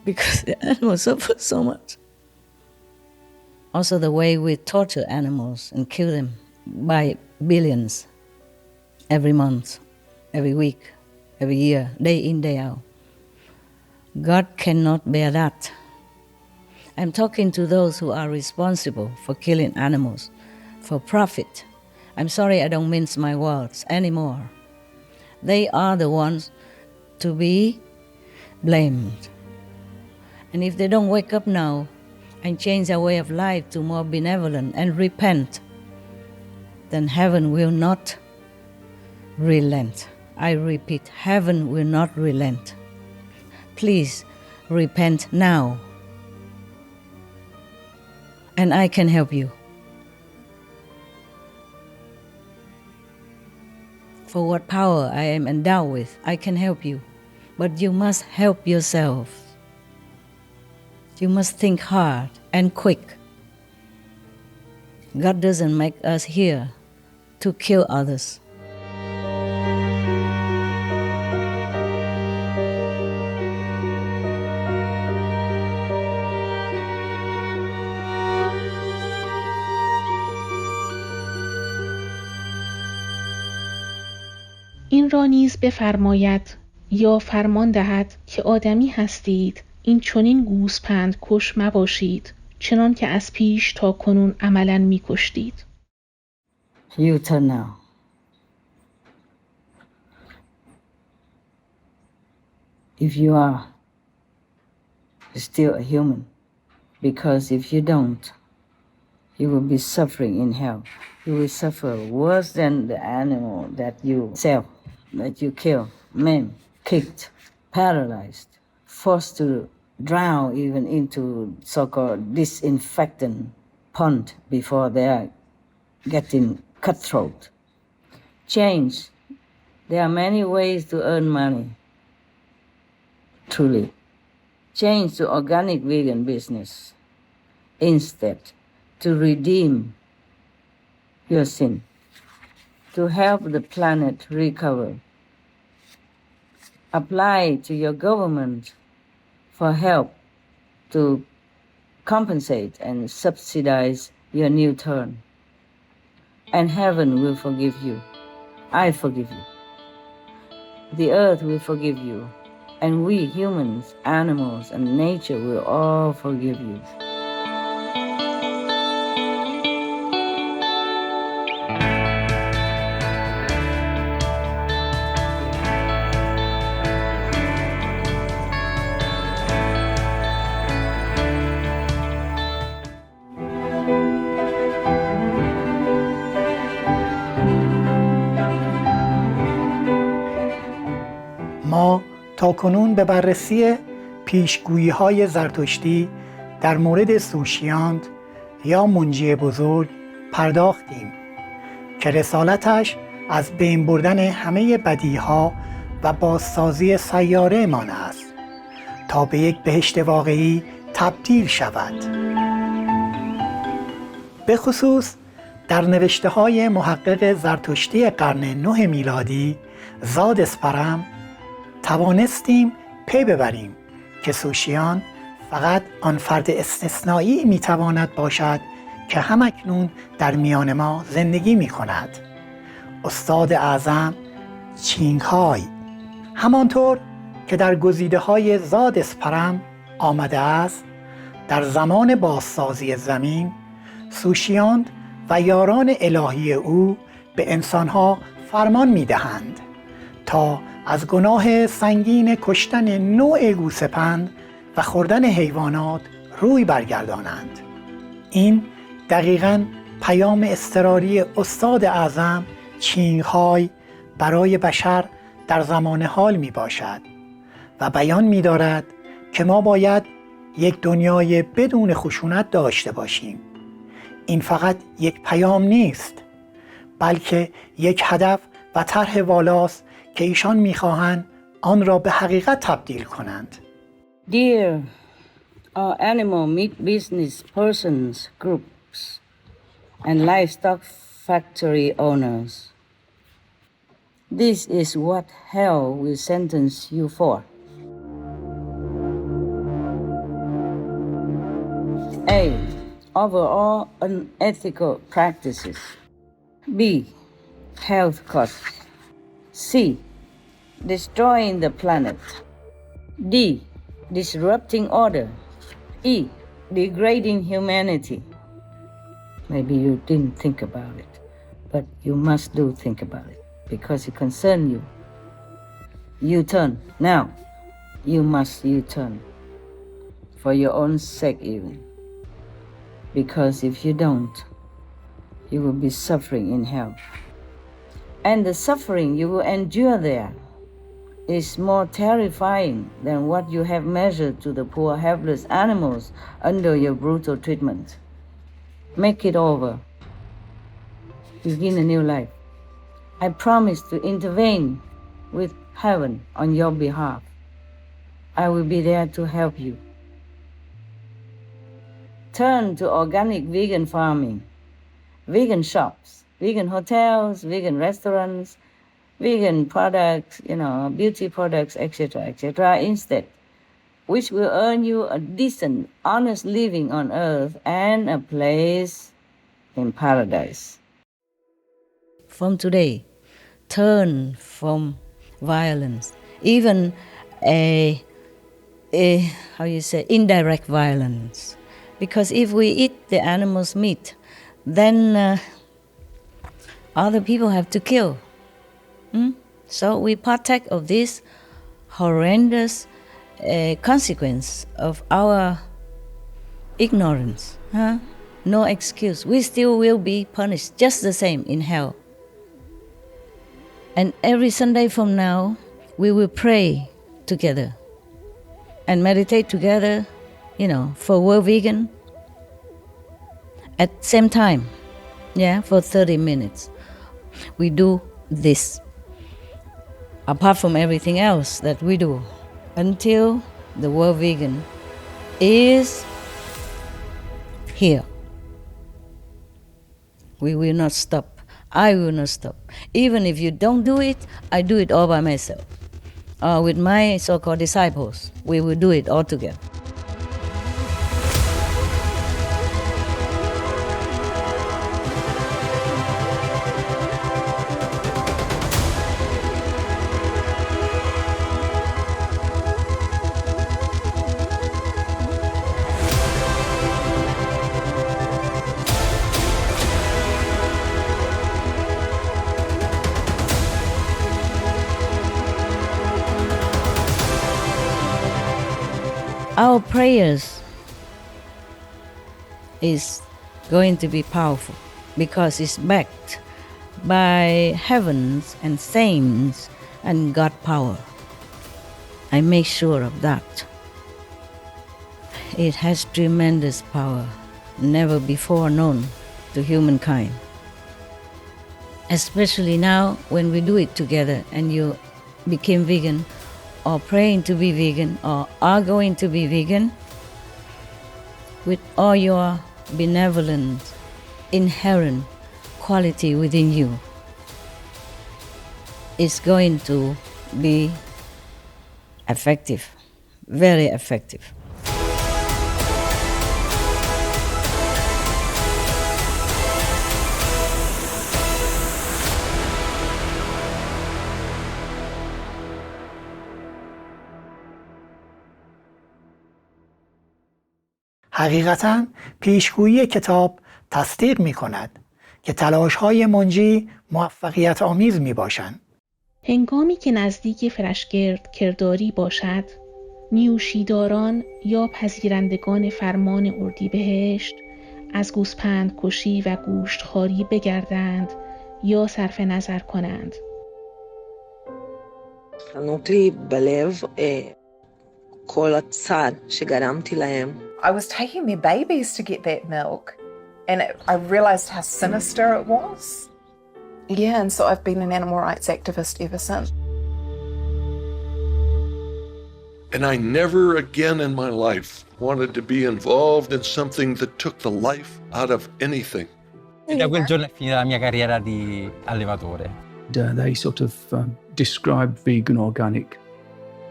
Because the animals suffer so much. Also the way we torture animals and kill them by billions every month, every week, every year, day in, day out. God cannot bear that. I'm talking to those who are responsible for killing animals for profit. I'm sorry I don't mince my words anymore. They are the ones to be blamed. And if they don't wake up now and change their way of life to more benevolent and repent, then heaven will not relent. I repeat, heaven will not relent. Please repent now. And I can help you. For what power I am endowed with, I can help you. But you must help yourself. You must think hard and quick. God doesn't make us here to kill others. این را نیز بفرماید یا فرمان دهد که آدمی هستید، این چنین گوسپند کش مباشید، چنان که از پیش تا کنون عملاً می‌کشتید. You turn now. If you are still a human, because if you don't, you will be suffering in hell. You will suffer worse than the animal that you sell, that you kill, maim, kicked, paralyzed, forced to drown even into so-called disinfectant pond before they are getting cutthroat. Change. There are many ways to earn money. Truly. Change to organic vegan business instead, to redeem your sin, to help the planet recover. Apply to your government for help to compensate and subsidize your new turn. And heaven will forgive you. I forgive you. The earth will forgive you. And we humans, animals, and nature will all forgive you. ما تا کنون به بررسی پیشگویی‌های زرتشتی در مورد سوشیانت یا منجی بزرگ پرداختیم که رسالتش از بین بردن همه بدیها و بازسازی سیاره مان است تا به یک بهشت واقعی تبدیل شود. به خصوص در نوشته‌های محقق زرتشتی قرن 9 میلادی زاد اسپرم توانستیم پی ببریم که سوشیان فقط آن فرد استثنایی میتواند باشد که همکنون در میان ما زندگی می کند. استاد اعظم چینگهای. همانطور که در گزیده های زاد اسپرم آمده است، در زمان بازسازی زمین سوشیاند و یاران الهی او به انسانها فرمان می دهند تا از گناه سنگین کشتن نوع گوسپند و خوردن حیوانات روی برگردانند. این دقیقاً پیام اضطراری استاد اعظم چینگهای برای بشر در زمان حال می باشد و بیان می دارد که ما باید یک دنیای بدون خشونت داشته باشیم. این فقط یک پیام نیست، بلکه یک هدف و طرح والاست که ایشان می‌خواهند آن را به حقیقت تبدیل کنند. Dear our animal meat business persons, groups, and livestock factory owners, this is what hell will sentence you for. A. Overall unethical practices. B. Health costs. C. Destroying the planet. D. Disrupting order. E. Degrading humanity. Maybe you didn't think about it, but you must think about it because it concerns you. U-turn. Now, you must U-turn for your own sake even. Because if you don't, you will be suffering in hell. And the suffering you will endure there is more terrifying than what you have measured to the poor helpless animals under your brutal treatment. Make it over. Begin a new life. I promise to intervene with heaven on your behalf. I will be there to help you. Turn to organic vegan farming, vegan shops, vegan hotels, vegan restaurants, vegan products, beauty products, etc., etc. instead, which will earn you a decent, honest living on earth and a place in paradise. From today, turn from violence, even indirect violence, Because if we eat the animal's meat, then other people have to kill. So we partake of this horrendous consequence of our ignorance. No excuse. We still will be punished just the same in hell. And every Sunday from now, we will pray together and meditate together, for World Vegan at same time, for 30 minutes. We do this, apart from everything else that we do, until the World Vegan is here. We will not stop. I will not stop. Even if you don't do it, I do it all by myself. With my so-called disciples, we will do it all together. Our prayers is going to be powerful because it's backed by heavens and saints and God power. I make sure of that. It has tremendous power, never before known to humankind. Especially now when we do it together and you became vegan, or praying to be vegan, or are going to be vegan, with all your benevolent, inherent quality within you, it's going to be effective, very effective. حقیقتاً پیشگویی کتاب تصدیق می کند که تلاش‌های منجی موفقیت آمیز می باشند. هنگامی که نزدیک فرشگرد کرداری باشد، نیوشیداران یا پذیرندگان فرمان اردیبهشت از گوسپند کشی و گوشتخواری بگردند یا صرف نظر کنند. חנוק בלב כל הצעד שגרמתי להם. I was taking their babies to get that milk, and I realised how sinister it was. Yeah, and so I've been an animal rights activist ever since. And I never again in my life wanted to be involved in something that took the life out of anything. Da quel giorno è finita la mia carriera di allevatore. They sort of described vegan organic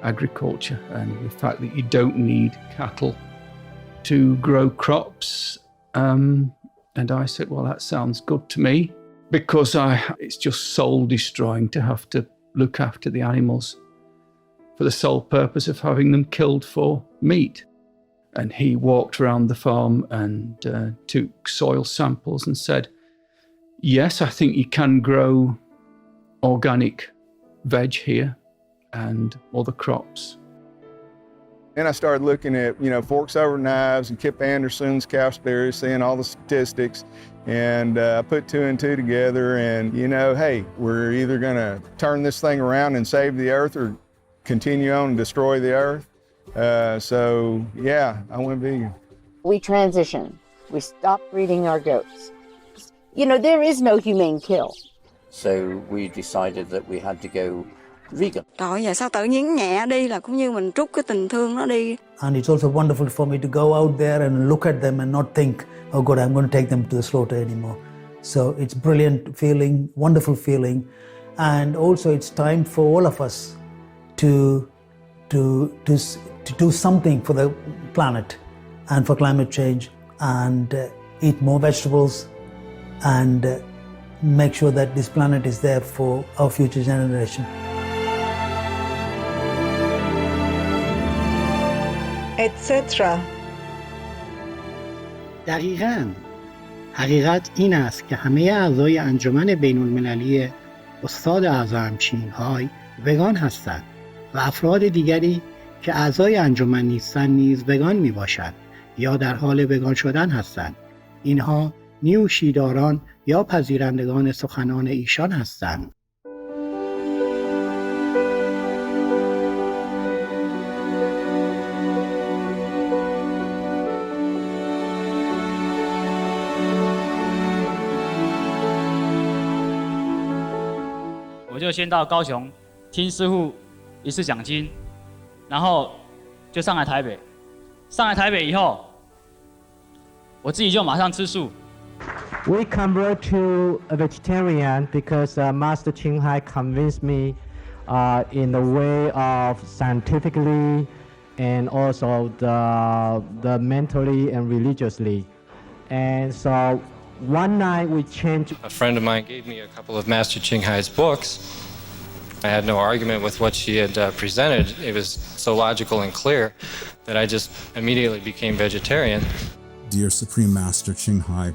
agriculture and the fact that you don't need cattle to grow crops, and I said, well, that sounds good to me, because it's just soul destroying to have to look after the animals for the sole purpose of having them killed for meat. And he walked around the farm and took soil samples and said, yes, I think you can grow organic veg here and other crops. Then I started looking at, Forks Over Knives and Kip Anderson's Cowspiracy, seeing all the statistics, and I put two and two together, and, hey, we're either going to turn this thing around and save the earth or continue on and destroy the earth. So, yeah, I went vegan. We transitioned. We stopped breeding our goats. There is no humane kill. So we decided that we had to go vegan. And it's also wonderful for me to go out there and look at them and not think, oh God, I'm going to take them to the slaughter anymore. So it's brilliant feeling, wonderful feeling. And also it's time for all of us to do something for the planet and for climate change, and eat more vegetables and make sure that this planet is there for our future generation. Etc. دقیقاً. حقیقت این است که همه اعضای انجمن بین المللی استاد اعظم چین‌های وگان هستند و افراد دیگری که اعضای انجمن نیستند نیز وگان میباشند یا در حال وگان شدن هستند. اینها نیوشیداران یا پذیرندگان سخنان ایشان هستند.我就先到高雄听师父一次讲经，然后就上来台北。上来台北以后，我自己就马上吃素。We convert to a vegetarian because Master Ching Hai convinced me in the way of scientifically and also the mentally and religiously. And so one night we changed. A friend of mine gave me a couple of Master Ching Hai's books. I had no argument with what she had presented. It was so logical and clear that I just immediately became vegetarian. Dear Supreme Master Ching Hai,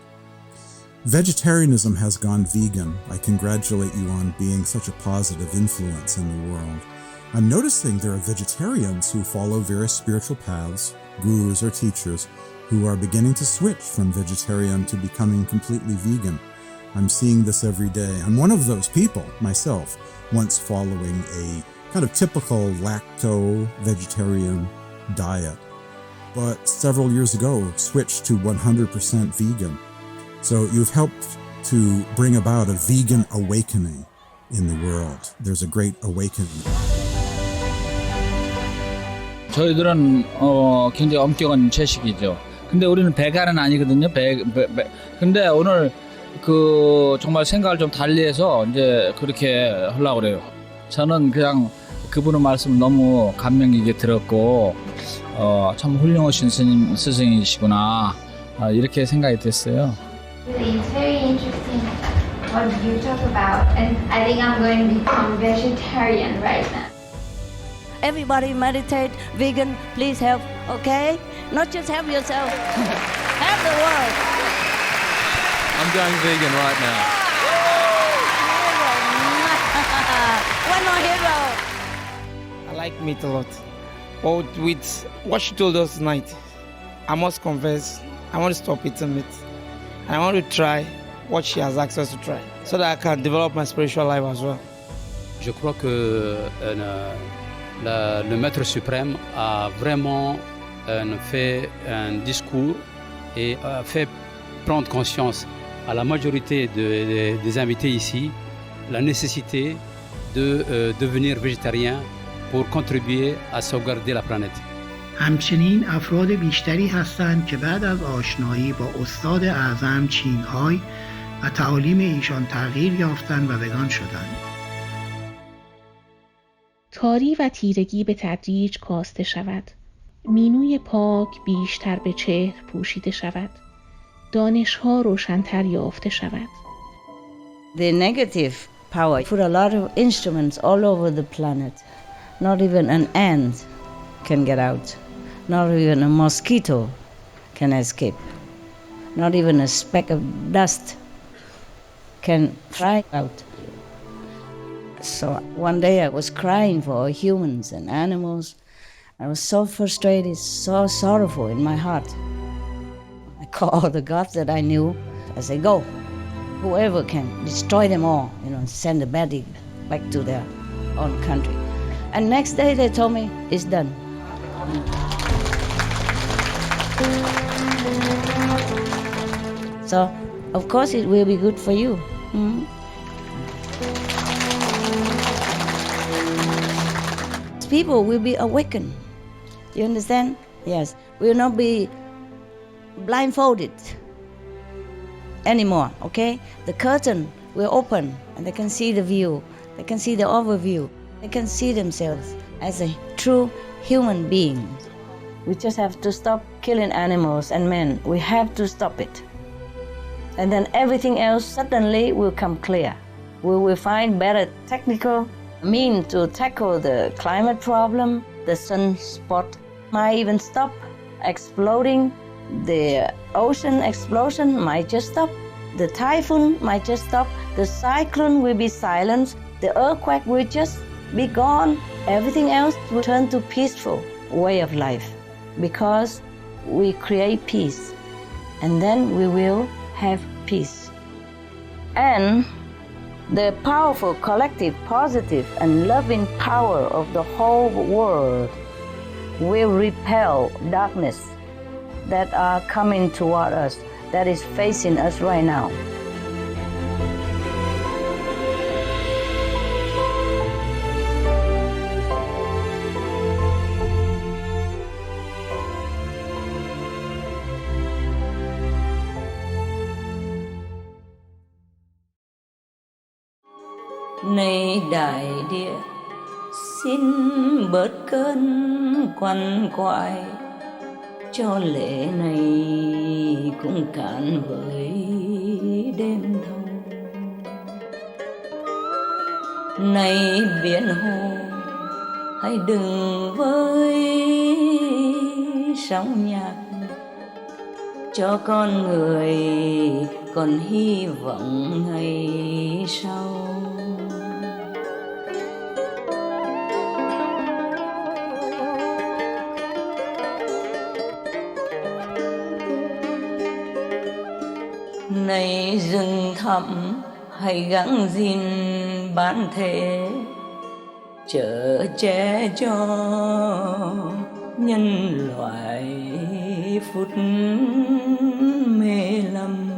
vegetarianism has gone vegan. I congratulate you on being such a positive influence in the world. I'm noticing there are vegetarians who follow various spiritual paths, gurus or teachers, who are beginning to switch from vegetarian to becoming completely vegan. I'm seeing this every day. I'm one of those people, myself, once following a kind of typical lacto-vegetarian diet, but several years ago switched to 100% vegan. So you've helped to bring about a vegan awakening in the world. There's a great awakening. 저희들은 굉장히 엄격한 채식이죠. 근데 우리는 베간은 아니거든요. 근데 오늘 정말 생각을 좀 달리해서 이제 그렇게 하려고 그래요. 저는 그냥 그분의 말씀을 너무 감명 깊게 들었고 참 훌륭하신 스승이시구나 이렇게 생각이 됐어요. It's very interesting what you talk about, and I think I'm going to become vegetarian right now. Everybody meditate, vegan, please help, okay? Not just help yourself, help the world. I'm going vegan right now. One more hero. I like meat a lot. But with what she told us tonight, I must confess, I want to stop eating meat. And I want to try what she has asked us to try, so that I can develop my spiritual life as well. Je crois que le Maître suprême a vraiment fait un discours et a fait prendre conscience à la majorité des invités ici la nécessité de devenir végétarien pour contribuer à sauvegarder la planète. همچنین افراد بیشتری هستند که بعد از آشنایی با استاد اعظم چین‌های و تعالیم ایشان تغییر یافتند و وگان شدند. تاری و تیرگی به تدریج کاسته شود. مینوی پاک بیشتر به چهر پوشیده شود. دانش‌ها روشن‌تر یافته شود. The negative power put a lot of instruments all over the planet. Not even an ant can get out. Not even a mosquito can escape. Not even a speck of dust can fly out. So one day I was crying for humans and animals. I was so frustrated, so sorrowful in my heart. I called the gods that I knew. I said, go, whoever can, destroy them all, send the body back to their own country. And next day they told me, it's done. So, of course it will be good for you. Mm-hmm. People will be awakened. You understand? Yes. We will not be blindfolded anymore, okay? The curtain will open and they can see the view. They can see the overview. They can see themselves as a true human being. We just have to stop killing animals and men. We have to stop it. And then everything else suddenly will come clear. We will find better technical means to tackle the climate problem, the sunspot might even stop exploding The ocean explosion might just stop. The typhoon might just stop. The cyclone will be silenced. The earthquake will just be gone. Everything else will turn to peaceful way of life because we create peace, and then we will have peace. And the powerful, collective, positive, and loving power of the whole world will repel darkness that are coming toward us, that is facing us right now. Này đại địa, xin bớt cơn quằn quại, cho lễ này cũng cạn với đêm thâu. Này biển hồ, hãy đừng với sóng nhạc, cho con người còn hy vọng ngày sau. Này rừng thẳm, hãy gắng gìn bản thể, chở che cho nhân loại phút mê lầm.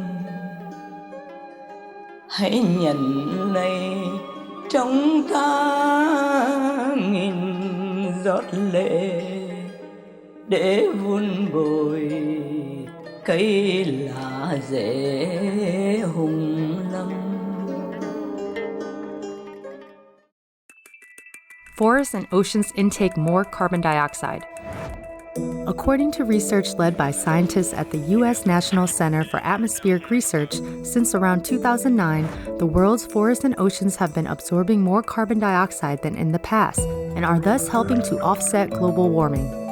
Hãy nhận lấy trong ta nghìn giọt lệ để vun bồi cây lá rễ hùng lâm. Forests and oceans intake more carbon dioxide. According to research led by scientists at the U.S. National Center for Atmospheric Research, since around 2009, the world's forests and oceans have been absorbing more carbon dioxide than in the past, and are thus helping to offset global warming.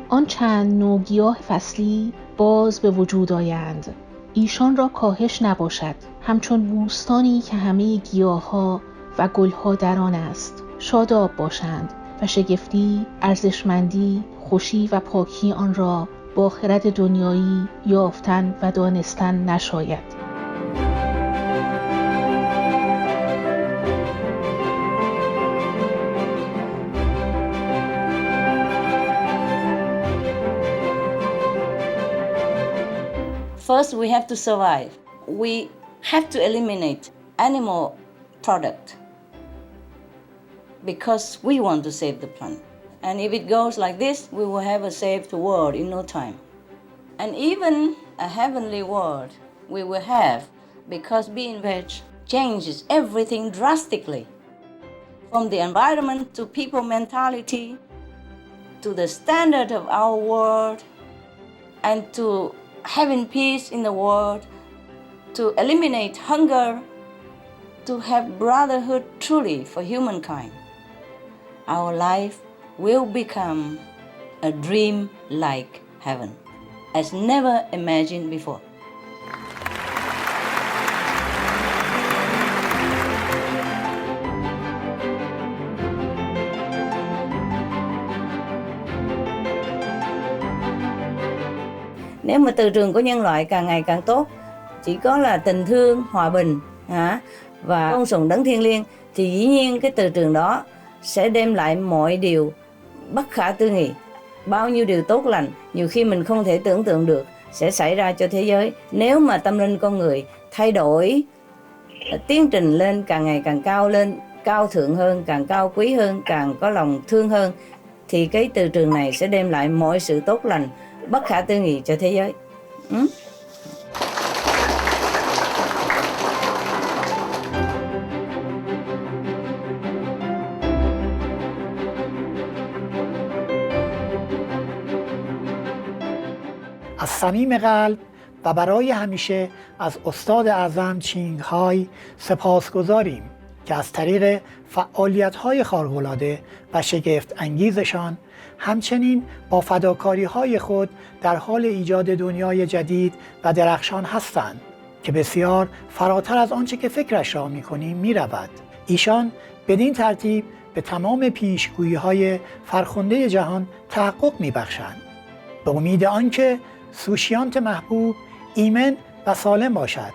آن چند نوع گیاه فصلی باز به وجود آیند. ایشان را کاهش نباشد، همچون بوستانی که همه گیاه‌ها و گل‌ها در آن است. شاداب باشند و شگفتی، ارزشمندی، خوشی و پاکی آن را با خرد دنیایی یافتن و دانستن نشاید. First, we have to survive. We have to eliminate animal product because we want to save the planet. And if it goes like this, we will have a saved world in no time. And even a heavenly world we will have because being veg changes everything drastically. From the environment to people mentality, to the standard of our world, and to having peace in the world, to eliminate hunger, to have brotherhood truly for humankind. Our life will become a dream like heaven, as never imagined before. Nếu mà từ trường của nhân loại càng ngày càng tốt, chỉ có là tình thương, hòa bình và tôn sùng đấng thiêng liêng, thì dĩ nhiên cái từ trường đó sẽ đem lại mọi điều bất khả tư nghị. Bao nhiêu điều tốt lành, nhiều khi mình không thể tưởng tượng được sẽ xảy ra cho thế giới. Nếu mà tâm linh con người thay đổi, tiến trình lên càng ngày càng cao lên, cao thượng hơn, càng cao quý hơn, càng có lòng thương hơn, thì cái từ trường này sẽ đem lại mọi sự tốt lành bất khả tư nghị cho thế giới. از صمیم قلب و برای همیشه از استاد اعظم چینگ های سپاسگزاریم که از طریق فعالیت‌های خارق‌العاده و شگفت انگیزشان همچنین با فداکاری‌های خود در حال ایجاد دنیای جدید و درخشان هستند که بسیار فراتر از آنچه که فکرش را می‌کنیم می‌رود. ایشان بدین ترتیب به تمام پیشگویی‌های فرخنده جهان تحقق می‌بخشند. به امید آنکه سوشیانت محبوب ایمن و سالم باشد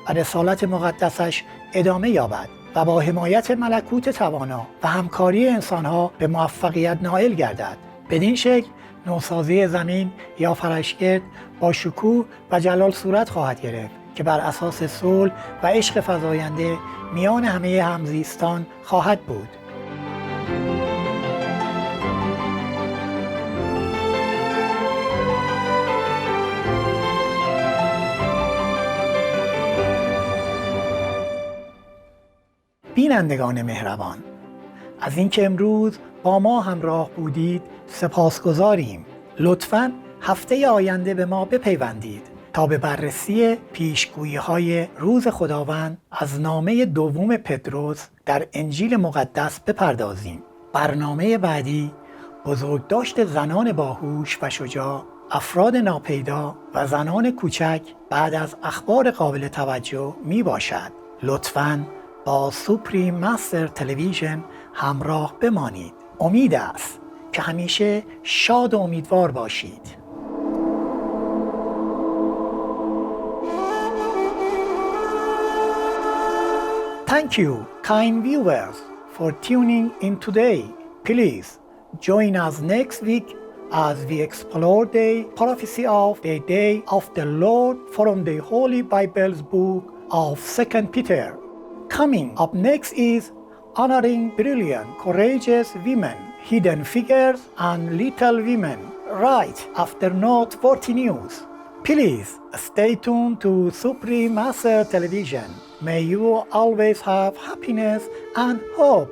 و رسالت مقدسش ادامه یابد و با حمایت ملکوت توانا و همکاری انسانها به موفقیت نائل گردد. بدین شکل نوسازی زمین یا فرشگرد با شکوه و جلال صورت خواهد گرفت که بر اساس صلح و عشق فزاینده میان همه همزیستان خواهد بود. بینندگان مهربان، از اینکه امروز با ما همراه بودید سپاسگزاریم. لطفاً هفته آینده به ما بپیوندید تا به بررسی پیشگویی‌های روز خداوند از نامه دوم پتروس در انجیل مقدس بپردازیم. برنامه بعدی بزرگداشت زنان باهوش و شجاع، افراد ناپیدا و زنان کوچک بعد از اخبار قابل توجه می باشد. لطفاً با سوپریم مستر تلویزیون همراه بمانید. امید است که همیشه شاد و امیدوار باشید. Thank you, kind viewers, for tuning in today. Please join us next week as we explore the prophecy of the day of the Lord from the Holy Bible's book of 2 Peter. Coming up next is honoring brilliant, courageous women, hidden figures, and little women, right after noteworthy news. Please stay tuned to Supreme Master Television. May you always have happiness and hope.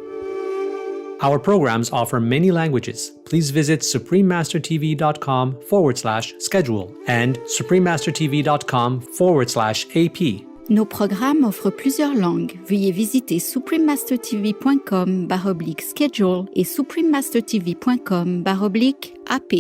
Our programs offer many languages. Please visit suprememastertv.com/schedule and suprememastertv.com/AP. Nos programmes offrent plusieurs langues. Veuillez visiter suprememastertv.com/schedule et suprememastertv.com/AP.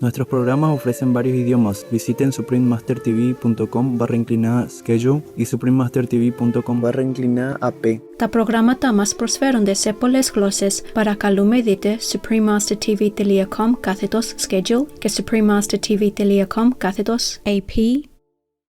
Nuestros programas ofrecen varios idiomas. Visiten suprememastertv.com/schedule y suprememastertv.com/AP. Τα προγράμματα μας προσφέρονται σε πολλές γλώσσες. Παρακαλούμε δείτε suprememastertv.com/schedule και suprememastertv.com/AP.